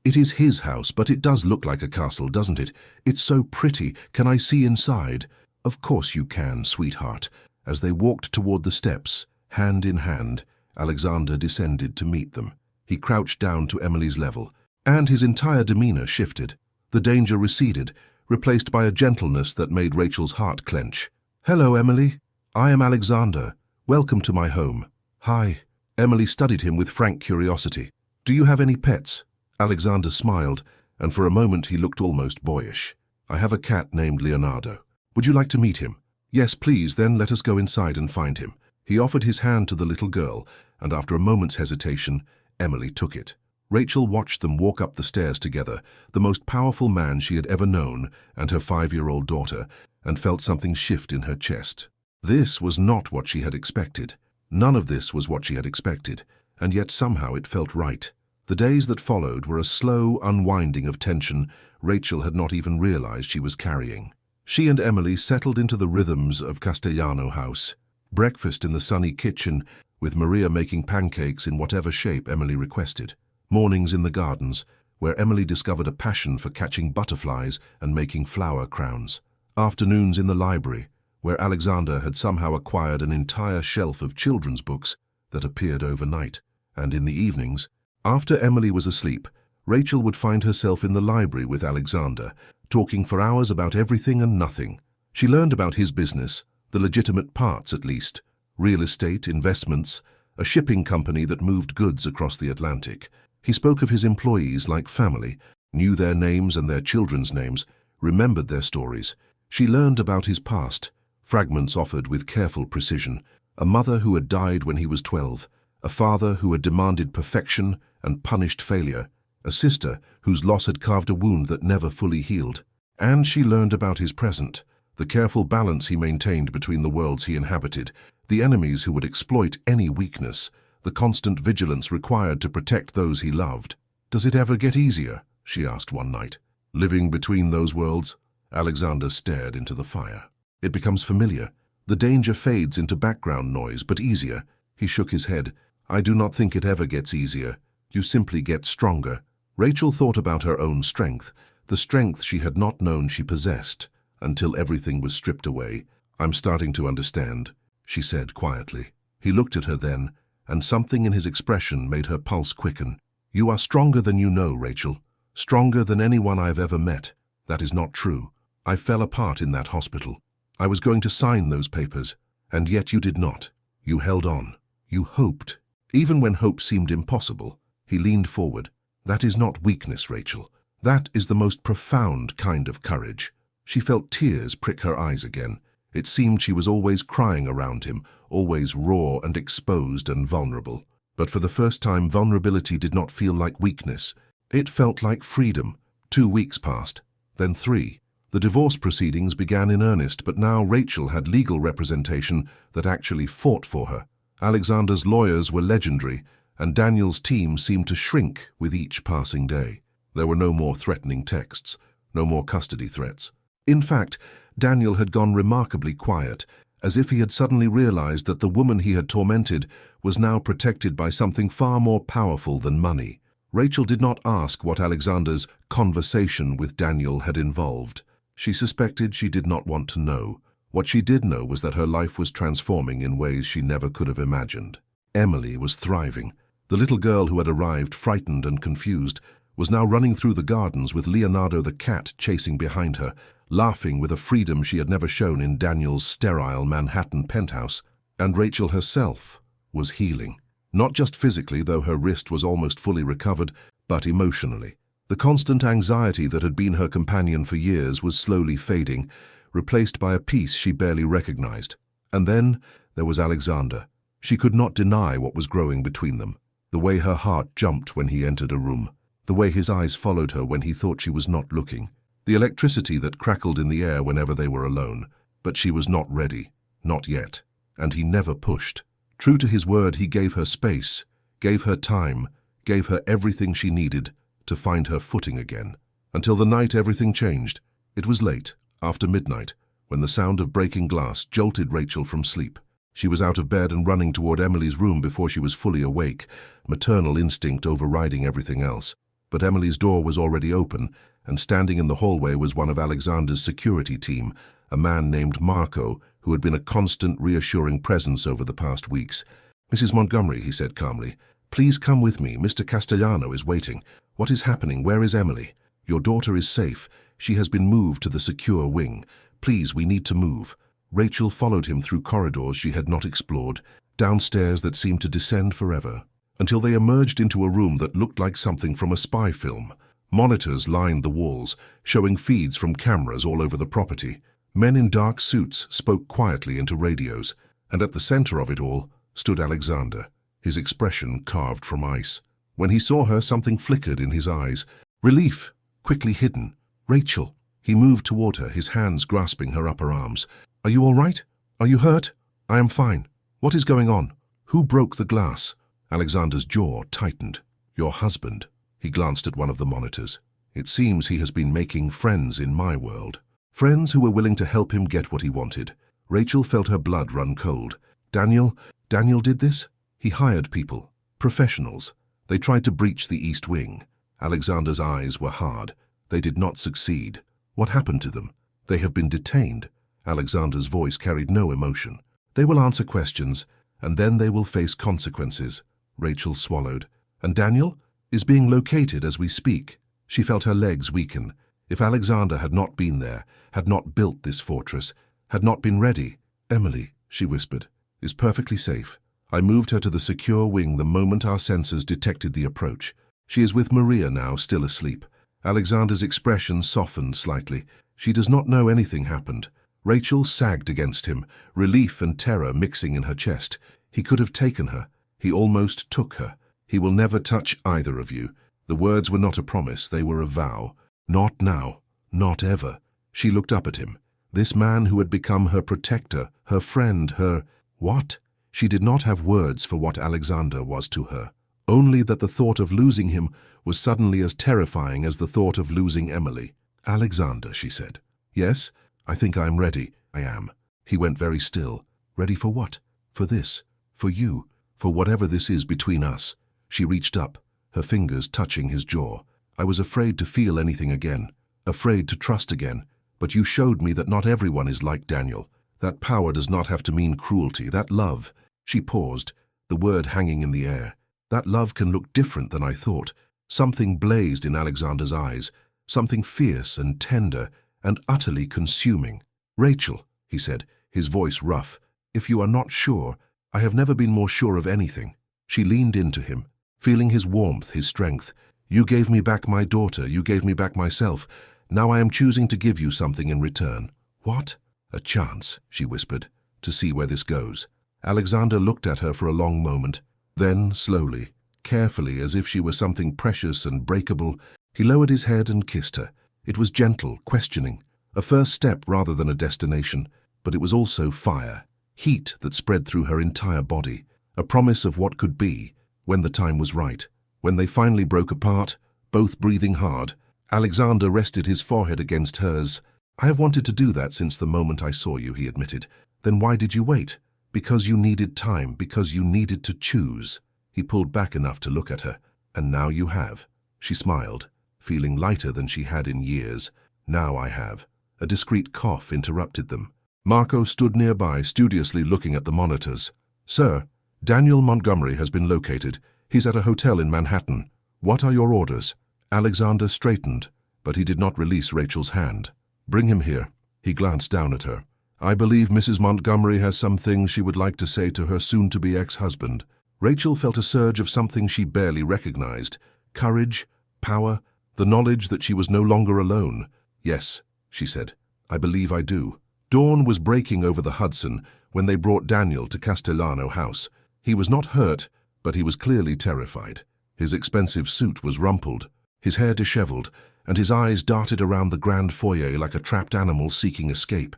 "It is his house, but it does look like a castle, doesn't it? It's so pretty. Can I see inside?" "Of course you can, sweetheart." As they walked toward the steps, hand in hand, Alexander descended to meet them. He crouched down to Emily's level, and his entire demeanor shifted. The danger receded, replaced by a gentleness that made Rachel's heart clench. "Hello, Emily. I am Alexander. Welcome to my home." "Hi." Emily studied him with frank curiosity. "Do you have any pets?" Alexander smiled, and for a moment he looked almost boyish. "I have a cat named Leonardo. Would you like to meet him?" "Yes, please, then let us go inside and find him." He offered his hand to the little girl, and after a moment's hesitation, Emily took it. Rachel watched them walk up the stairs together, the most powerful man she had ever known and her 5-year-old daughter, and felt something shift in her chest. This was not what she had expected. None of this was what she had expected, and yet somehow it felt right. The days that followed were a slow unwinding of tension Rachel had not even realized she was carrying. She and Emily settled into the rhythms of Castellano House. Breakfast in the sunny kitchen, with Maria making pancakes in whatever shape Emily requested. Mornings in the gardens, where Emily discovered a passion for catching butterflies and making flower crowns. Afternoons in the library, where Alexander had somehow acquired an entire shelf of children's books that appeared overnight. And in the evenings, after Emily was asleep, Rachel would find herself in the library with Alexander, talking for hours about everything and nothing. She learned about his business, the legitimate parts at least, real estate, investments, a shipping company that moved goods across the Atlantic. He spoke of his employees like family, knew their names and their children's names, remembered their stories. She learned about his past, fragments offered with careful precision. A mother who had died when he was 12, a father who had demanded perfection and punished failure, a sister whose loss had carved a wound that never fully healed. And she learned about his present, the careful balance he maintained between the worlds he inhabited, the enemies who would exploit any weakness, the constant vigilance required to protect those he loved. "Does it ever get easier?" she asked one night. "Living between those worlds?" Alexander stared into the fire. "It becomes familiar. The danger fades into background noise, but easier." He shook his head. "I do not think it ever gets easier. You simply get stronger." Rachel thought about her own strength, the strength she had not known she possessed, until everything was stripped away. "I'm starting to understand," she said quietly. He looked at her then, and something in his expression made her pulse quicken. "You are stronger than you know, Rachel. Stronger than anyone I've ever met." "That is not true. I fell apart in that hospital. I was going to sign those papers, and yet you did not. You held on. You hoped. Even when hope seemed impossible." He leaned forward. "That is not weakness, Rachel. That is the most profound kind of courage." She felt tears prick her eyes again. It seemed she was always crying around him, always raw and exposed and vulnerable. But for the first time, vulnerability did not feel like weakness. It felt like freedom. 2 weeks passed, then 3. The divorce proceedings began in earnest, but now Rachel had legal representation that actually fought for her. Alexander's lawyers were legendary, and Daniel's team seemed to shrink with each passing day. There were no more threatening texts, no more custody threats. In fact, Daniel had gone remarkably quiet, as if he had suddenly realized that the woman he had tormented was now protected by something far more powerful than money. Rachel did not ask what Alexander's conversation with Daniel had involved. She suspected she did not want to know. What she did know was that her life was transforming in ways she never could have imagined. Emily was thriving. The little girl who had arrived, frightened and confused, was now running through the gardens with Leonardo the cat chasing behind her, laughing with a freedom she had never shown in Daniel's sterile Manhattan penthouse. And Rachel herself was healing. Not just physically, though her wrist was almost fully recovered, but emotionally. The constant anxiety that had been her companion for years was slowly fading, replaced by a peace she barely recognized. And then there was Alexander. She could not deny what was growing between them. The way her heart jumped when he entered a room. The way his eyes followed her when he thought she was not looking. The electricity that crackled in the air whenever they were alone. But she was not ready. Not yet. And he never pushed. True to his word, he gave her space, gave her time, gave her everything she needed to find her footing again. Until the night everything changed. It was late, after midnight, when the sound of breaking glass jolted Rachel from sleep. She was out of bed and running toward Emily's room before she was fully awake, maternal instinct overriding everything else. But Emily's door was already open, and standing in the hallway was one of Alexander's security team, a man named Marco, who had been a constant, reassuring presence over the past weeks. "Mrs. Montgomery," he said calmly, "please come with me. Mr. Castellano is waiting. What is happening? Where is Emily? Your daughter is safe. She has been moved to the secure wing. Please, we need to move." Rachel followed him through corridors she had not explored, downstairs that seemed to descend forever, until they emerged into a room that looked like something from a spy film. Monitors lined the walls, showing feeds from cameras all over the property. Men in dark suits spoke quietly into radios, and at the center of it all stood Alexander, his expression carved from ice. When he saw her, something flickered in his eyes. Relief, quickly hidden. "Rachel." He moved toward her, his hands grasping her upper arms. "Are you all right? Are you hurt?" "I am fine. What is going on? Who broke the glass?" Alexander's jaw tightened. "Your husband." He glanced at one of the monitors. "It seems he has been making friends in my world. Friends who were willing to help him get what he wanted." Rachel felt her blood run cold. Daniel did this? He hired people, professionals. They tried to breach the East Wing. Alexander's eyes were hard. They did not succeed. What happened to them? They have been detained. Alexander's voice carried no emotion. "They will answer questions, and then they will face consequences." Rachel swallowed. "And Daniel is being located as we speak." She felt her legs weaken. If Alexander had not been there, had not built this fortress, had not been ready. "Emily," she whispered, "is perfectly safe. I moved her to the secure wing the moment our sensors detected the approach. She is with Maria now, still asleep." Alexander's expression softened slightly. "She does not know anything happened." Rachel sagged against him, relief and terror mixing in her chest. He could have taken her. He almost took her. "He will never touch either of you." The words were not a promise, they were a vow. Not now, not ever. She looked up at him. This man who had become her protector, her friend, her... What? She did not have words for what Alexander was to her. Only that the thought of losing him was suddenly as terrifying as the thought of losing Emily. "Alexander," she said. "Yes, I think I am ready." "I am." He went very still. "Ready for what?" "For this. For you. For whatever this is between us." She reached up, her fingers touching his jaw. "I was afraid to feel anything again, afraid to trust again. But you showed me that not everyone is like Daniel. That power does not have to mean cruelty. That love..." She paused, the word hanging in the air. "That love can look different than I thought." Something blazed in Alexander's eyes, something fierce and tender and utterly consuming. "Rachel," he said, his voice rough, "if you are not sure, I have never been more sure of anything." She leaned into him, feeling his warmth, his strength. "You gave me back my daughter, you gave me back myself, Now I am choosing to give you something in return. What? A chance, she whispered, to see where this goes. Alexander looked at her for a long moment. Then, slowly, carefully, as if she were something precious and breakable, he lowered his head and kissed her. It was gentle, questioning, a first step rather than a destination, but it was also fire, heat that spread through her entire body, a promise of what could be, when the time was right. When they finally broke apart, both breathing hard, Alexander rested his forehead against hers. I have wanted to do that since the moment I saw you, he admitted. Then why did you wait? Because you needed time, because you needed to choose. He pulled back enough to look at her. And now you have. She smiled, feeling lighter than she had in years. Now I have. A discreet cough interrupted them. Marco stood nearby, studiously looking at the monitors. Sir, Daniel Montgomery has been located. He's at a hotel in Manhattan. What are your orders? Alexander straightened, but he did not release Rachel's hand. Bring him here. He glanced down at her. I believe Mrs. Montgomery has some things she would like to say to her soon-to-be ex-husband. Rachel felt a surge of something she barely recognized. Courage, power, the knowledge that she was no longer alone. Yes, she said, I believe I do. Dawn was breaking over the Hudson when they brought Daniel to Castellano House. He was not hurt, but he was clearly terrified. His expensive suit was rumpled, his hair disheveled, and his eyes darted around the grand foyer like a trapped animal seeking escape.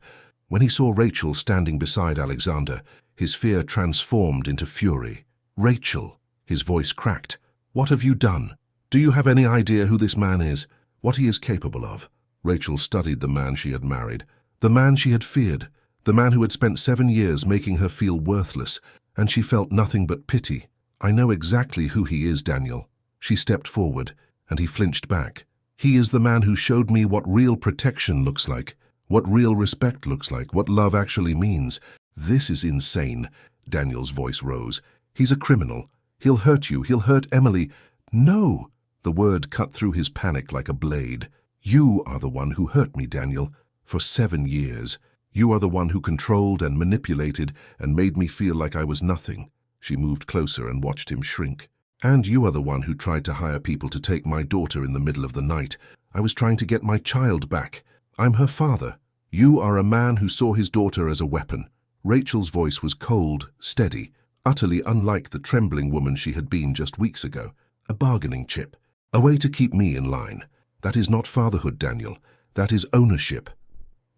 When he saw Rachel standing beside Alexander, his fear transformed into fury. Rachel, his voice cracked. What have you done? Do you have any idea who this man is? What he is capable of? Rachel studied the man she had married, the man she had feared, the man who had spent 7 years making her feel worthless, and she felt nothing but pity. I know exactly who he is, Daniel. She stepped forward, and he flinched back. He is the man who showed me what real protection looks like, what real respect looks like, what love actually means. This is insane. Daniel's voice rose. He's a criminal. He'll hurt you. He'll hurt Emily. No! The word cut through his panic like a blade. You are the one who hurt me, Daniel, for 7 years. You are the one who controlled and manipulated and made me feel like I was nothing. She moved closer and watched him shrink. And you are the one who tried to hire people to take my daughter in the middle of the night. I was trying to get my child back. I'm her father. You are a man who saw his daughter as a weapon. Rachel's voice was cold, steady, utterly unlike the trembling woman she had been just weeks ago. A bargaining chip. A way to keep me in line. That is not fatherhood, Daniel. That is ownership.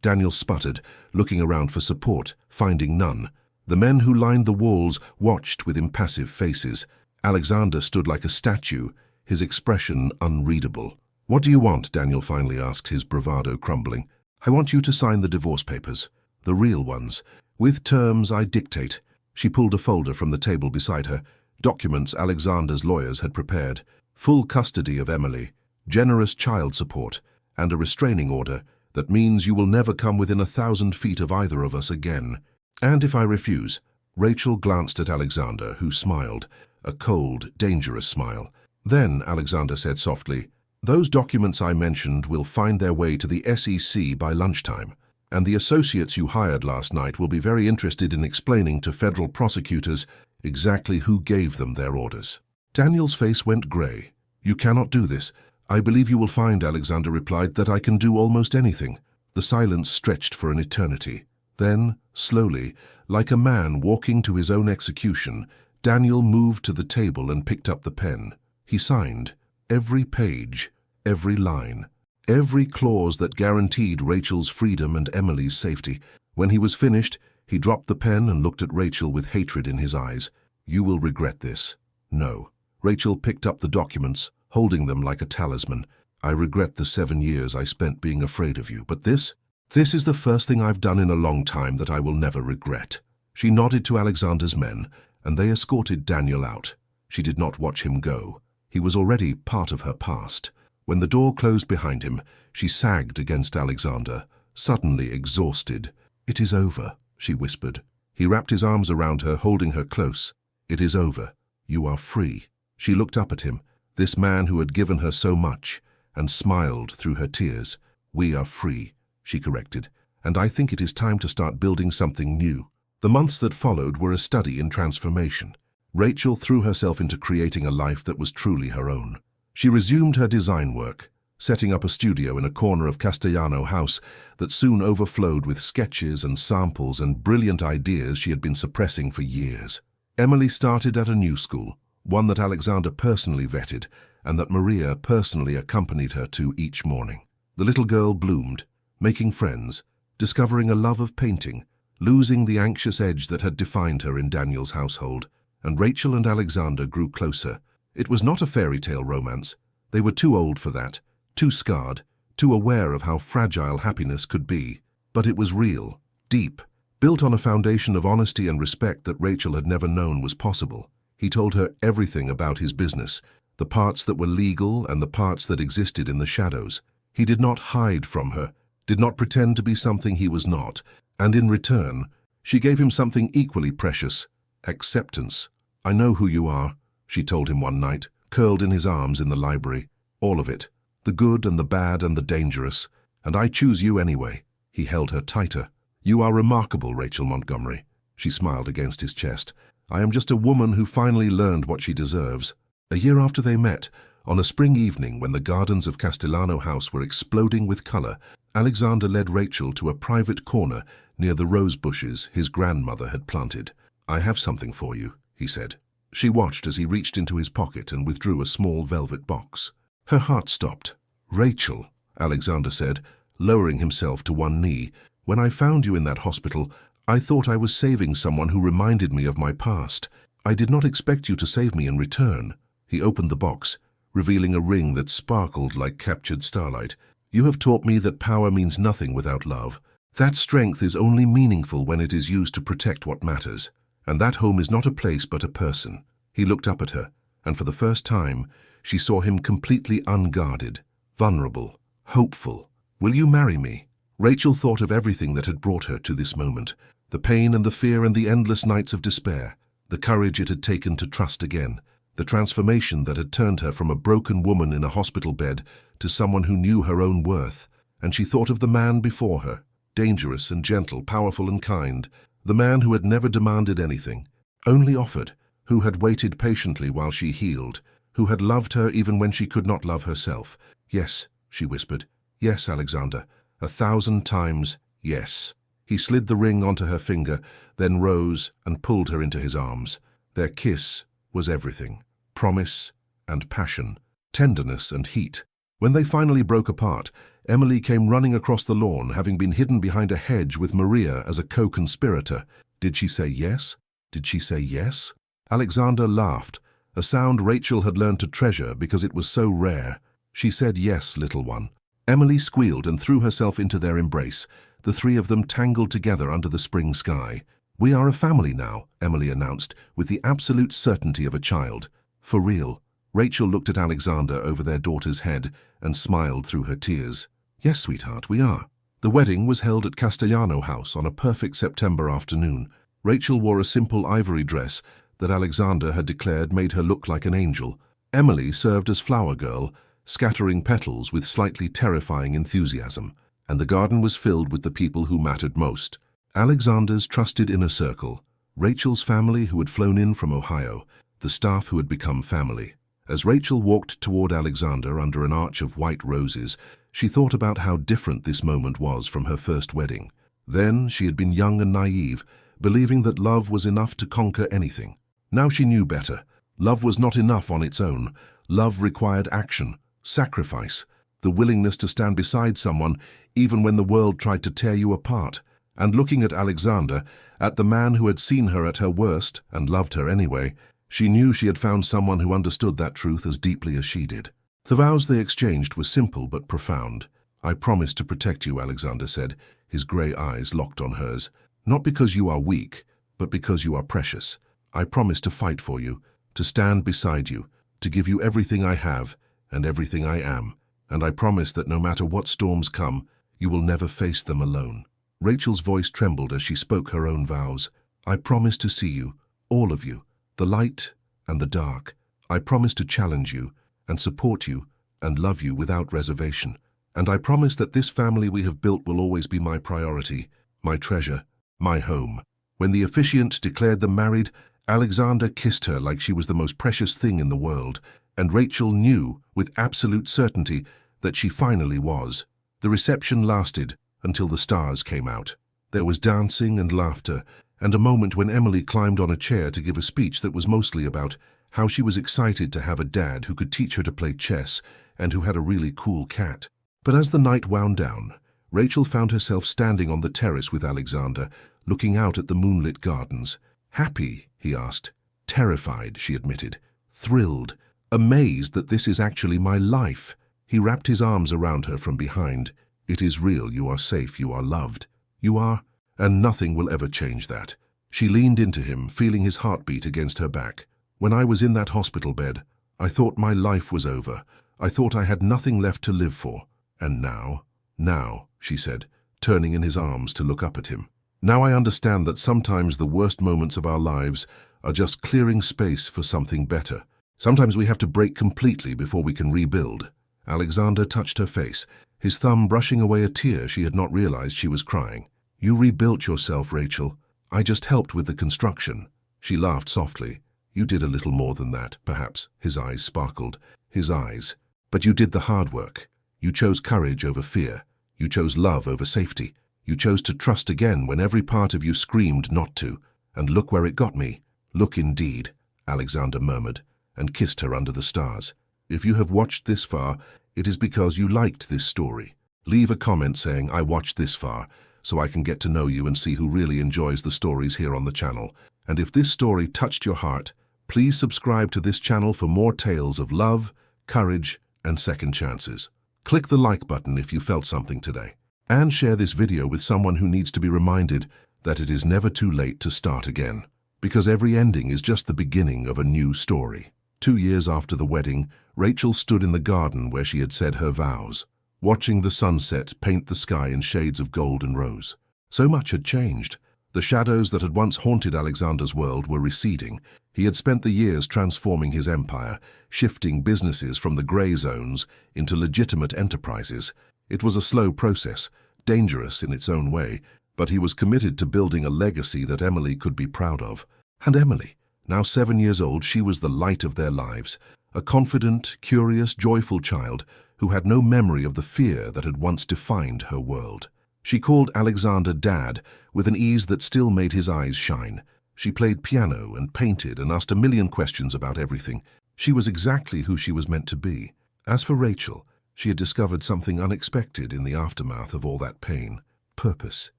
Daniel sputtered, looking around for support, finding none. The men who lined the walls watched with impassive faces. Alexander stood like a statue, his expression unreadable. What do you want? Daniel finally asked, his bravado crumbling. I want you to sign the divorce papers. The real ones. With terms I dictate. She pulled a folder from the table beside her. Documents Alexander's lawyers had prepared. Full custody of Emily, generous child support, and a restraining order that means you will never come within 1,000 feet of either of us again. And if I refuse? Rachel glanced at Alexander, who smiled, a cold, dangerous smile. Then Alexander said softly, those documents I mentioned will find their way to the SEC by lunchtime, and the associates you hired last night will be very interested in explaining to federal prosecutors exactly who gave them their orders. Daniel's face went gray. You cannot do this. I believe you will find, Alexander replied, that I can do almost anything. The silence stretched for an eternity. Then, slowly, like a man walking to his own execution, Daniel moved to the table and picked up the pen. He signed. Every page, every line, every clause that guaranteed Rachel's freedom and Emily's safety. When he was finished, he dropped the pen and looked at Rachel with hatred in his eyes. You will regret this. No. Rachel picked up the documents, holding them like a talisman. I regret the 7 years I spent being afraid of you, but this is the first thing I've done in a long time that I will never regret. She nodded to Alexander's men, and they escorted Daniel out. She did not watch him go. He was already part of her past. When the door closed behind him, she sagged against Alexander, suddenly exhausted. It is over, she whispered. He wrapped his arms around her, holding her close. It is over. You are free. She looked up at him, this man who had given her so much, and smiled through her tears. We are free, she corrected, and I think it is time to start building something new. The months that followed were a study in transformation. Rachel threw herself into creating a life that was truly her own. She resumed her design work, setting up a studio in a corner of Castellano House that soon overflowed with sketches and samples and brilliant ideas she had been suppressing for years. Emily started at a new school, one that Alexander personally vetted and that Maria personally accompanied her to each morning. The little girl bloomed, making friends, discovering a love of painting, losing the anxious edge that had defined her in Daniel's household, and Rachel and Alexander grew closer. It was not a fairy tale romance. They were too old for that, too scarred, too aware of how fragile happiness could be. But it was real, deep, built on a foundation of honesty and respect that Rachel had never known was possible. He told her everything about his business, the parts that were legal and the parts that existed in the shadows. He did not hide from her, did not pretend to be something he was not, and in return, she gave him something equally precious: acceptance. "I know who you are," she told him one night, curled in his arms in the library. "All of it, the good and the bad and the dangerous, and I choose you anyway." He held her tighter. "You are remarkable, Rachel Montgomery." She smiled against his chest. "I am just a woman who finally learned what she deserves." A year after they met, on a spring evening when the gardens of Castellano House were exploding with color, Alexander led Rachel to a private corner near the rose bushes his grandmother had planted. "I have something for you," he said. She watched as he reached into his pocket and withdrew a small velvet box. Her heart stopped. "Rachel," Alexander said, lowering himself to one knee, "when I found you in that hospital, I thought I was saving someone who reminded me of my past. I did not expect you to save me in return." He opened the box, revealing a ring that sparkled like captured starlight. "You have taught me that power means nothing without love. That strength is only meaningful when it is used to protect what matters. And that home is not a place but a person." He looked up at her, and for the first time, she saw him completely unguarded, vulnerable, hopeful. "Will you marry me?" Rachel thought of everything that had brought her to this moment, the pain and the fear and the endless nights of despair, the courage it had taken to trust again, the transformation that had turned her from a broken woman in a hospital bed to someone who knew her own worth. And she thought of the man before her, dangerous and gentle, powerful and kind, the man who had never demanded anything, only offered, who had waited patiently while she healed, who had loved her even when she could not love herself. "Yes," she whispered. "Yes, Alexander, 1,000 times yes." He slid the ring onto her finger, then rose and pulled her into his arms. Their kiss was everything: promise and passion, tenderness and heat. When they finally broke apart, Emily came running across the lawn, having been hidden behind a hedge with Maria as a co-conspirator. Did she say yes? Did she say yes? Alexander laughed, a sound Rachel had learned to treasure because it was so rare. She said, "Yes, little one." Emily squealed and threw herself into their embrace, the three of them tangled together under the spring sky. "We are a family now," Emily announced, with the absolute certainty of a child. "For real." Rachel looked at Alexander over their daughter's head and smiled through her tears. "Yes, sweetheart, we are." The wedding was held at Castellano House on a perfect September afternoon. Rachel wore a simple ivory dress that Alexander had declared made her look like an angel. Emily served as flower girl, scattering petals with slightly terrifying enthusiasm, and the garden was filled with the people who mattered most. Alexander's trusted inner circle, Rachel's family who had flown in from Ohio, the staff who had become family. As Rachel walked toward Alexander under an arch of white roses, she thought about how different this moment was from her first wedding. Then she had been young and naive, believing that love was enough to conquer anything. Now she knew better. Love was not enough on its own. Love required action, sacrifice, the willingness to stand beside someone even when the world tried to tear you apart. And looking at Alexander, at the man who had seen her at her worst and loved her anyway, she knew she had found someone who understood that truth as deeply as she did. The vows they exchanged were simple but profound. "I promise to protect you," Alexander said, his grey eyes locked on hers. "Not because you are weak, but because you are precious. I promise to fight for you, to stand beside you, to give you everything I have and everything I am. And I promise that no matter what storms come, you will never face them alone." Rachel's voice trembled as she spoke her own vows. "I promise to see you, all of you, the light and the dark. I promise to challenge you and support you and love you without reservation. And I promise that this family we have built will always be my priority, my treasure, my home." When the officiant declared them married, Alexander kissed her like she was the most precious thing in the world, and Rachel knew, with absolute certainty, that she finally was. The reception lasted until the stars came out. There was dancing and laughter, and a moment when Emily climbed on a chair to give a speech that was mostly about how she was excited to have a dad who could teach her to play chess and who had a really cool cat. But as the night wound down, Rachel found herself standing on the terrace with Alexander, looking out at the moonlit gardens. "Happy?" he asked. "Terrified," she admitted. "Thrilled. Amazed that this is actually my life." He wrapped his arms around her from behind. "It is real. You are safe. You are loved. You are, and nothing will ever change that." She leaned into him, feeling his heartbeat against her back. "When I was in that hospital bed, I thought my life was over. I thought I had nothing left to live for. And now, she said, turning in his arms to look up at him. "Now I understand that sometimes the worst moments of our lives are just clearing space for something better. Sometimes we have to break completely before we can rebuild." Alexander touched her face, his thumb brushing away a tear she had not realized she was crying. "You rebuilt yourself, Rachel. I just helped with the construction." She laughed softly. "You did a little more than that, perhaps." His eyes sparkled. His eyes. "But you did the hard work. You chose courage over fear. You chose love over safety. You chose to trust again when every part of you screamed not to. And look where it got me." "Look indeed," Alexander murmured, and kissed her under the stars. "If you have watched this far, it is because you liked this story. Leave a comment saying, 'I watched this far,' so I can get to know you and see who really enjoys the stories here on the channel. And if this story touched your heart, please subscribe to this channel for more tales of love, courage, and second chances. Click the like button if you felt something today. And share this video with someone who needs to be reminded that it is never too late to start again. Because every ending is just the beginning of a new story. 2 years after the wedding, Rachel stood in the garden where she had said her vows, watching the sunset paint the sky in shades of gold and rose. So much had changed. The shadows that had once haunted Alexander's world were receding. He had spent the years transforming his empire, shifting businesses from the grey zones into legitimate enterprises. It was a slow process, dangerous in its own way, but he was committed to building a legacy that Emily could be proud of. And Emily, now 7 years old, she was the light of their lives, a confident, curious, joyful child who had no memory of the fear that had once defined her world. She called Alexander Dad with an ease that still made his eyes shine. She played piano and painted and asked a million questions about everything. She was exactly who she was meant to be. As for Rachel, she had discovered something unexpected in the aftermath of all that pain: purpose.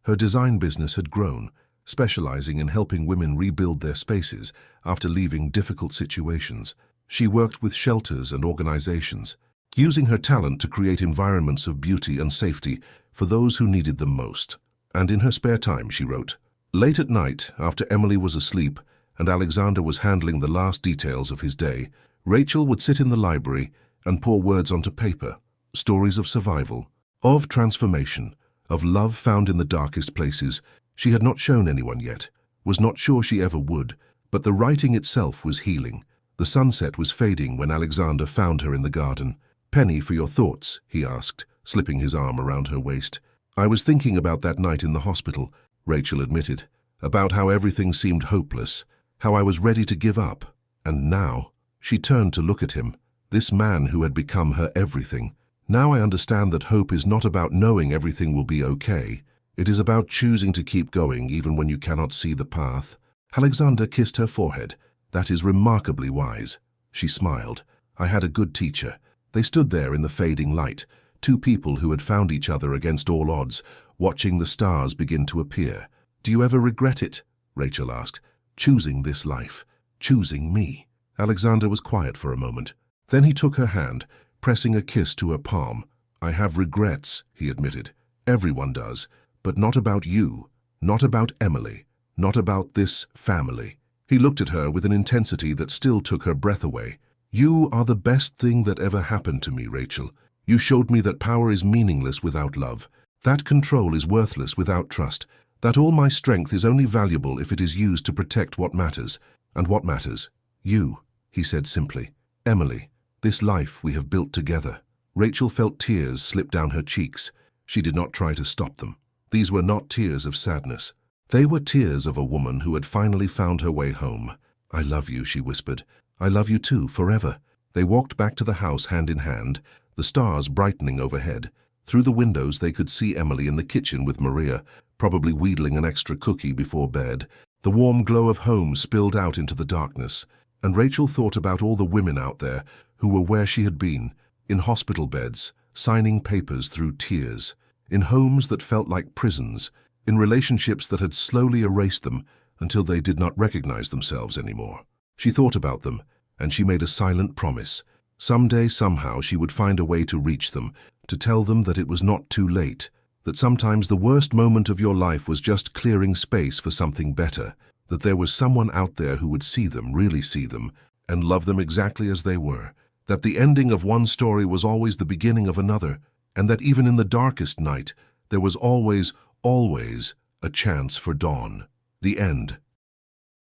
Her design business had grown, specializing in helping women rebuild their spaces after leaving difficult situations. She worked with shelters and organizations, using her talent to create environments of beauty and safety for those who needed them most. And in her spare time, she wrote. Late at night, after Emily was asleep and Alexander was handling the last details of his day, Rachel would sit in the library and pour words onto paper, stories of survival, of transformation, of love found in the darkest places. She had not shown anyone yet, was not sure she ever would, but the writing itself was healing. The sunset was fading when Alexander found her in the garden. "Penny, for your thoughts," he asked, slipping his arm around her waist. "I was thinking about that night in the hospital," Rachel admitted, "about how everything seemed hopeless, how I was ready to give up. And now," she turned to look at him, this man who had become her everything. "Now I understand that hope is not about knowing everything will be okay. It is about choosing to keep going even when you cannot see the path." Alexander kissed her forehead. "That is remarkably wise." She smiled. "I had a good teacher." They stood there in the fading light, two people who had found each other against all odds, watching the stars begin to appear. "Do you ever regret it?" Rachel asked. "Choosing this life, choosing me." Alexander was quiet for a moment. Then he took her hand, pressing a kiss to her palm. "I have regrets," he admitted. "Everyone does, but not about you, not about Emily, not about this family." He looked at her with an intensity that still took her breath away. "You are the best thing that ever happened to me, Rachel. You showed me that power is meaningless without love, that control is worthless without trust, that all my strength is only valuable if it is used to protect what matters. And what matters? You," he said simply. "Emily, this life we have built together." Rachel felt tears slip down her cheeks. She did not try to stop them. These were not tears of sadness. They were tears of a woman who had finally found her way home. "I love you," she whispered. "I love you too, forever." They walked back to the house hand in hand, the stars brightening overhead. Through the windows they could see Emily in the kitchen with Maria, probably wheedling an extra cookie before bed. The warm glow of home spilled out into the darkness, and Rachel thought about all the women out there who were where she had been, in hospital beds, signing papers through tears, in homes that felt like prisons, in relationships that had slowly erased them until they did not recognize themselves anymore. She thought about them, and she made a silent promise. Someday, somehow, she would find a way to reach them, to tell them that it was not too late, that sometimes the worst moment of your life was just clearing space for something better, that there was someone out there who would see them, really see them, and love them exactly as they were, that the ending of one story was always the beginning of another, and that even in the darkest night, there was always, always a chance for dawn. The end.